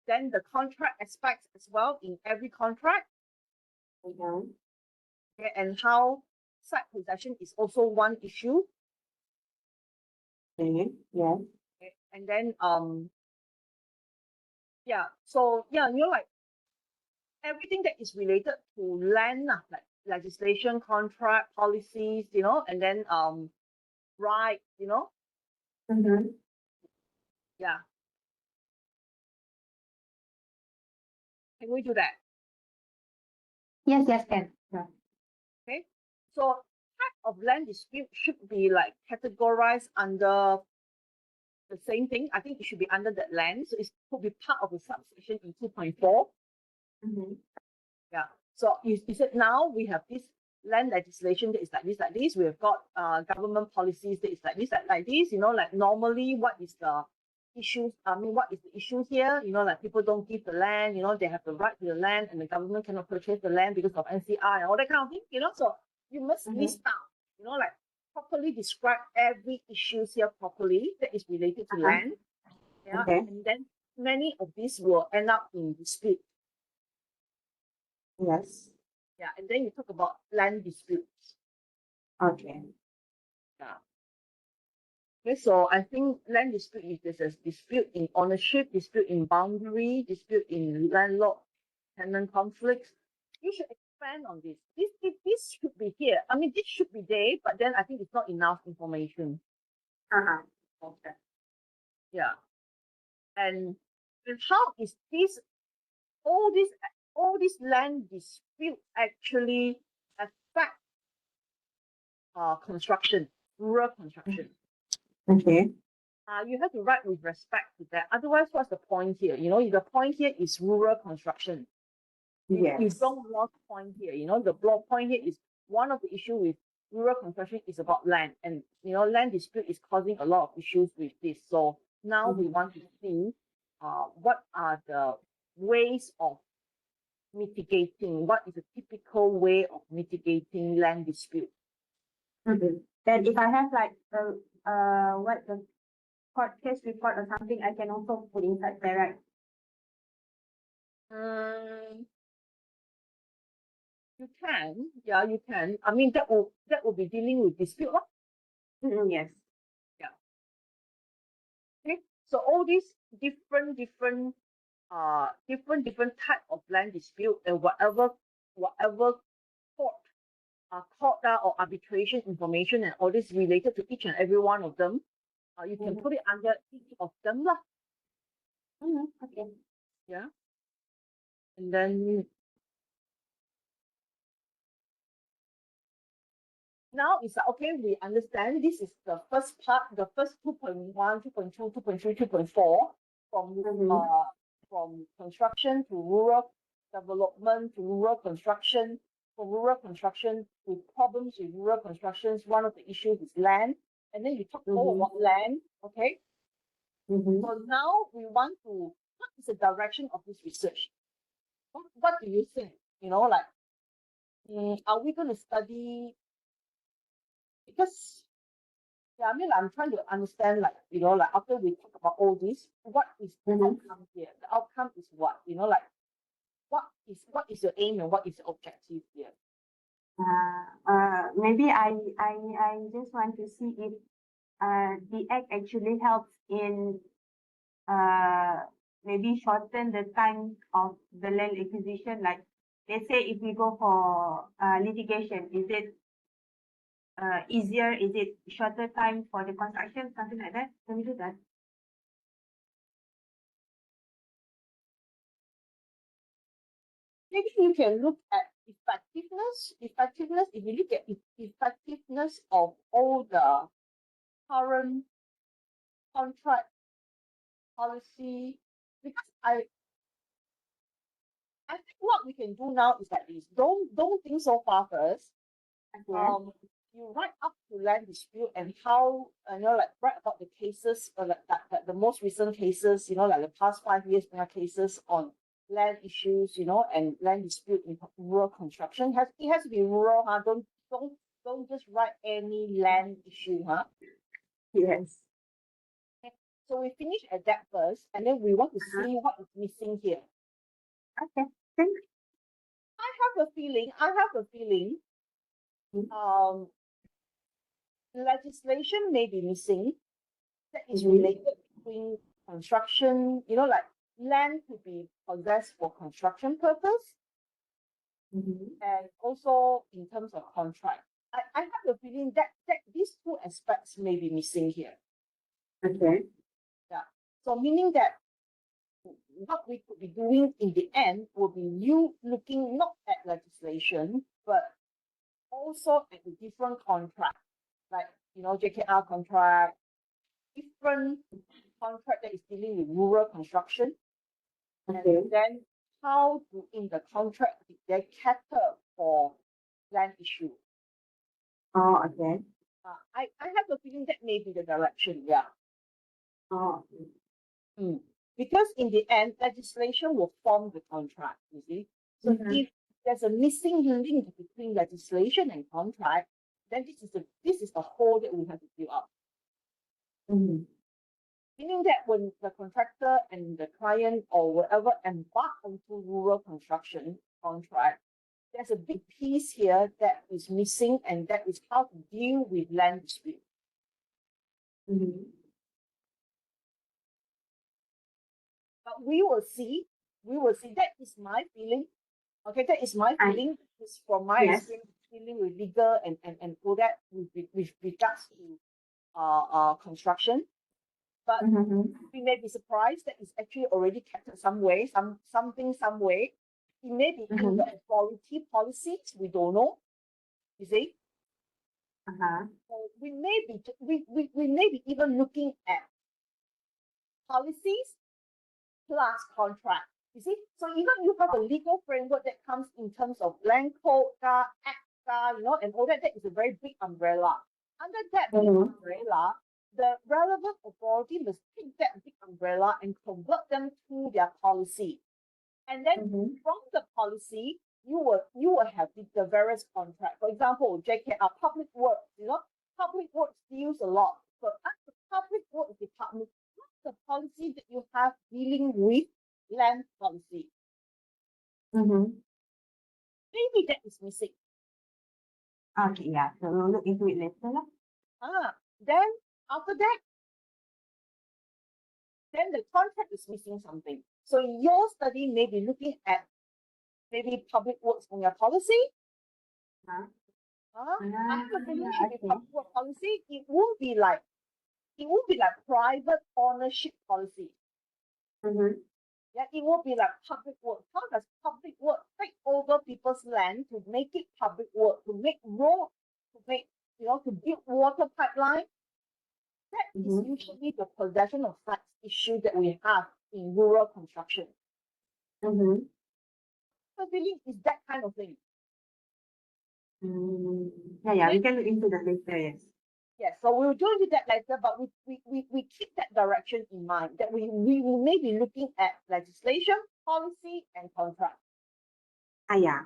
the contract aspects as well in every contract. Okay, and how site possession is also one issue. Yeah. Okay, and then yeah, so yeah, you know, like everything that is related to land, like legislation, contract, policies, you know, and then right, you know. Yeah. Can we do that? Yes, can. Yeah. Okay. So type of land dispute should be like categorized under the same thing. I think it should be under that land. So it could be part of the subsection in 2.4. Yeah. So you said now we have this land legislation that is like this, like this. We have got government policies that is like this, like this. You know, like normally what is the issues? I mean, what is the issue here? You know, like people don't give the land. You know, they have the right to the land, and the government cannot purchase the land because of NCR and all that kind of thing. You know, so you must list out. You know, like properly describe every issues here properly that is related to land. Yeah, and then many of these will end up in dispute. Yes. Yeah, and then you talk about land disputes. Okay. Yeah. Okay, so I think land dispute is there's a dispute in ownership, dispute in boundary, dispute in landlord tenant conflicts. You should expand on this. This should be here. I mean, this should be there, but then I think it's not enough information. Okay. Yeah. And how is this all this land dispute actually affect construction, rural construction? Okay. You have to write with respect to that. Otherwise, what's the point here? You know, the point here is rural construction. Yes. You don't lost point here. You know, the block point here is one of the issue with rural construction is about land, and you know, land dispute is causing a lot of issues with this. So now we want to see what are the ways of mitigating, what is a typical way of mitigating land dispute. Then if I have like what the court case report or something, I can also put inside there, right? You can, yeah, you can. I mean, that will be dealing with dispute, lah. Yes. Okay. So all these different type of land dispute and whatever court or arbitration information and all this related to each and every one of them, you can put it under each of them, lah. Okay. Yeah. And then now it's like, okay, we understand this is the first part, the first 2.1, 2.2, 2.3, 2.4 from construction to rural development to rural construction, from rural construction to problems with rural constructions. One of the issues is land. And then you talk all about land, okay? So now we want to, what is the direction of this research? What do you think? You know, like, are we going to study? Because, yeah, I mean, I'm trying to understand, like, you know, like after we talk about all this, what is the outcome here? The outcome is what? You know, like, what is your aim and what is the objective here? Maybe I just want to see if the act actually helps in maybe shorten the time of the land acquisition. Like, let's say if we go for litigation, is it easier? Is it shorter time for the construction? Something like that. Can we do that? Maybe you can look at effectiveness. Effectiveness, if you look at effectiveness of all the current contract policy, because I think what we can do now is like this. Don't think so far first. Okay. You write up to land dispute and how, you know, like write about the cases, like the most recent cases, you know, like the past 5 years cases on land issues, you know, and land dispute in rural construction. It has to be rural, huh? Don't just write any land issue, huh? Yes. Okay. So we finish at that first, and then we want to see what is missing here. Okay. Thanks. I have a feeling, legislation may be missing that is related between construction, you know, like land to be possessed for construction purpose, and also in terms of contract. I have a feeling that these two aspects may be missing here. Okay. Yeah. So meaning that what we could be doing in the end will be you looking not at legislation, but also at the different contract, like, you know, JKR contract, different contract that is dealing with rural construction. Okay. And then how to, in the contract, they cater for land issue. Oh, okay. I have a feeling that may be the direction, yeah. Oh. Because in the end, legislation will form the contract, you see. So if there's a missing link between legislation and contract, then this is the hole that we have to fill up. Meaning that when the contractor and the client or whatever embark onto rural construction contract, there's a big piece here that is missing, and that is how to deal with land dispute. But we will see. That is my feeling. Okay, that is my feeling. It's from my experience dealing with legal and all that with regards to construction. But we may be surprised that it's actually already captured some way. It may be in the authority policies. We don't know. You see. So we may be even looking at policies plus contract. You see, so even you have a legal framework that comes in terms of land code, act, you know, and all that. That is a very big umbrella. Under that big umbrella, the relevant authority must take that big umbrella and convert them to their policy. And then from the policy, you will have the various contracts. For example, JKR public works, you know, public works deals a lot. So as the public works department, what's the policy that you have dealing with land policy? Maybe that is missing. Okay, yeah. So we'll look into it later lah. Then after that, then the contract is missing something. So your study may be looking at maybe public works on your policy. After finish with okay. public work policy, it won't be like private ownership policy. Yeah, it will be like public work. How does public work take over people's land to make it public work, to make road, to make, to build water pipeline? That is usually the possession of rights issue that we have in rural construction. So really is that kind of thing. Yeah, we can look into that later, yes. Yes, so we'll do that later, but we keep that direction in mind, that we may be looking at legislation, policy, and contract. Yeah.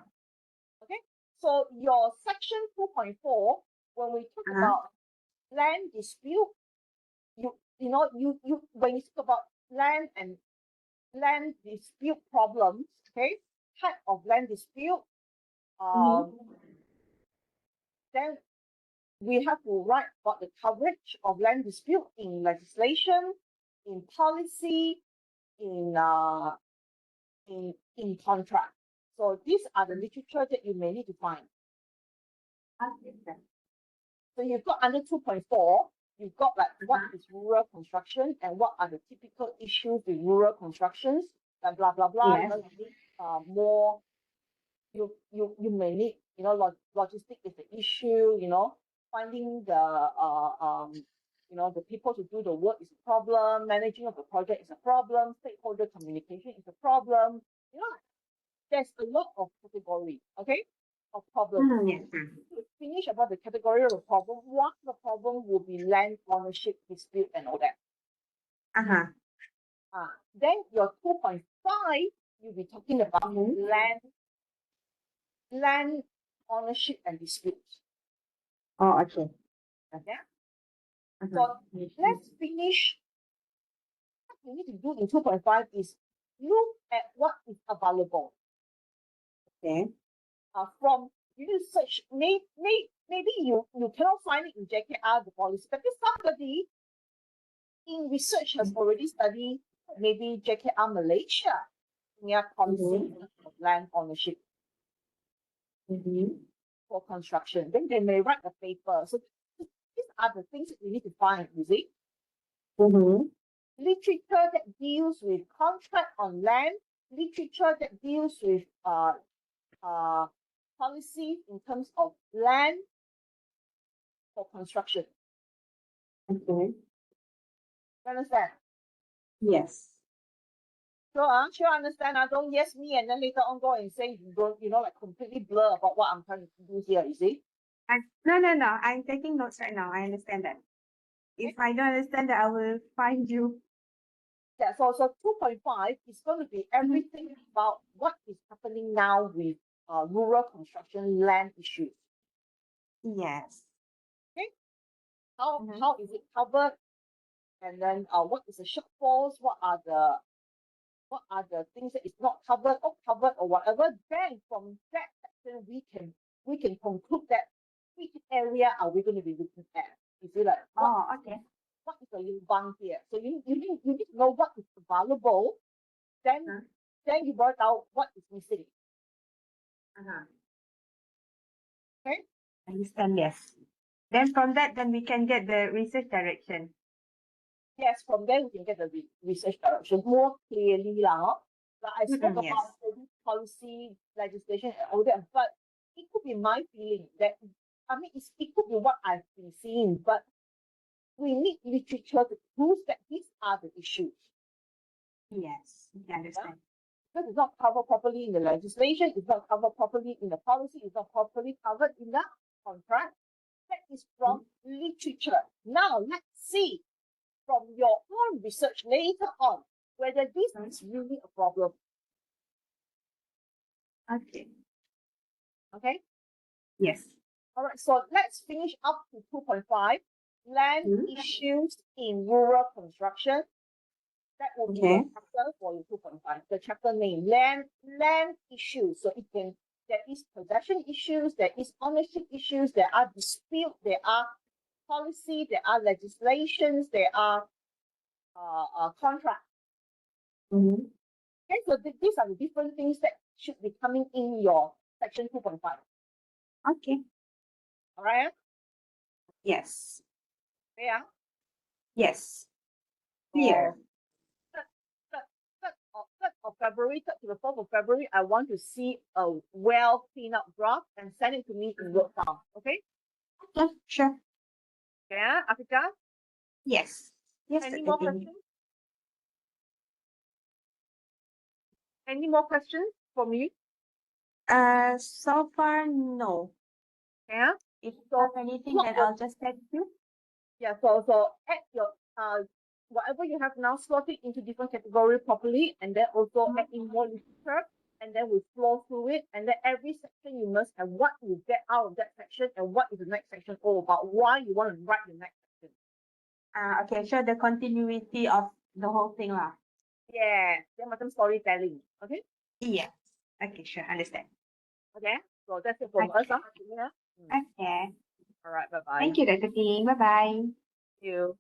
Okay, so your section 2.4, when we talk about land dispute, you when you talk about land and land dispute problems, okay, type of land dispute, then we have to write about the coverage of land dispute in legislation, in policy, in contract. So these are the literature that you may need to find. So you've got under 2.4, you've got like what is rural construction and what are the typical issues with rural constructions and blah blah blah. Yes. More you may need, logistic is the issue, finding the the people to do the work is a problem, managing of the project is a problem, stakeholder communication is a problem. There's a lot of category, okay, of problems. Yes. To finish about the category of the problem, one of the problem will be land ownership dispute and all that. Then your 2.5, you'll be talking about land ownership and disputes. Oh, okay. Okay. So let's finish. What we need to do in 2.5 is look at what is available. Okay. From research, maybe you cannot find it in JKR, the policy, but if somebody in research has already studied maybe JKR Malaysia, their policy of land ownership for construction, then they may write a paper. So these are the things that we need to find, you see. Literature that deals with contract on land, literature that deals with policy in terms of land for construction. Okay. You understand? Yes. So sure understand. Don't yes me and then later on go and say you don't, like completely blur about what I'm trying to do here, you see? No. I'm taking notes right now. I understand that. If I don't understand that, I will find you. Yeah, so 2.5 is going to be everything about what is happening now with rural construction land issues. Yes. Okay. How is it covered? And then what is the shortfalls? What are the things that is not covered or whatever? Then from that section we can conclude that which area are we going to be looking at? You see, like Okay. what is the lubang here? So you need to know what is available. Then you work out what is missing. Okay. Understand, yes. Then from that, then we can get the research direction. Yes, from there we can get the research direction more clearly now. Like I spoke Yes. about maybe policy, legislation, and all that, but it could be my feeling that it could be what I've been seeing, but we need literature to prove that these are the issues. Yes, we understand. Because it's not covered properly in the legislation, it's not covered properly in the policy, it's not properly covered in the contract. That is from literature. Now let's see from your own research later on whether this is really a problem. Okay. Okay? Yes. All right, so let's finish up to 2.5. land issues in rural construction. That will be Okay. the chapter for your 2.5. The chapter name, land issues. So there is possession issues, there is ownership issues, there are dispute, there are policy, there are legislations, there are contracts. Okay, so these are the different things that should be coming in your section 2.5. Okay. All right? Yes. Yeah. Yes. Clear. So, 3rd of February, 3rd to the 4th of February, I want to see a well cleaned up draft and send it to me in Word file. Okay? Okay, sure. Yeah, Africa? Yes. Yes, Any Dr. more Ting. questions? Any more questions for me? So far, no. Yeah. If you So, have anything, what then was- I'll just text you. Yeah, so add your whatever you have now, slot it into different category properly, and then also add in more literature, and then we flow through it, and then every section you must have what you get out of that section and what is the next section all about, why you want to write the next section. Okay, show the continuity of the whole thing lah. Yeah, then macam storytelling. Okay? Yeah. Okay, sure. Understand. Okay? So that's it from us. Okay. Yeah. Okay. All right, bye-bye. Thank you, Dr. Ting. Bye-bye. Thank you.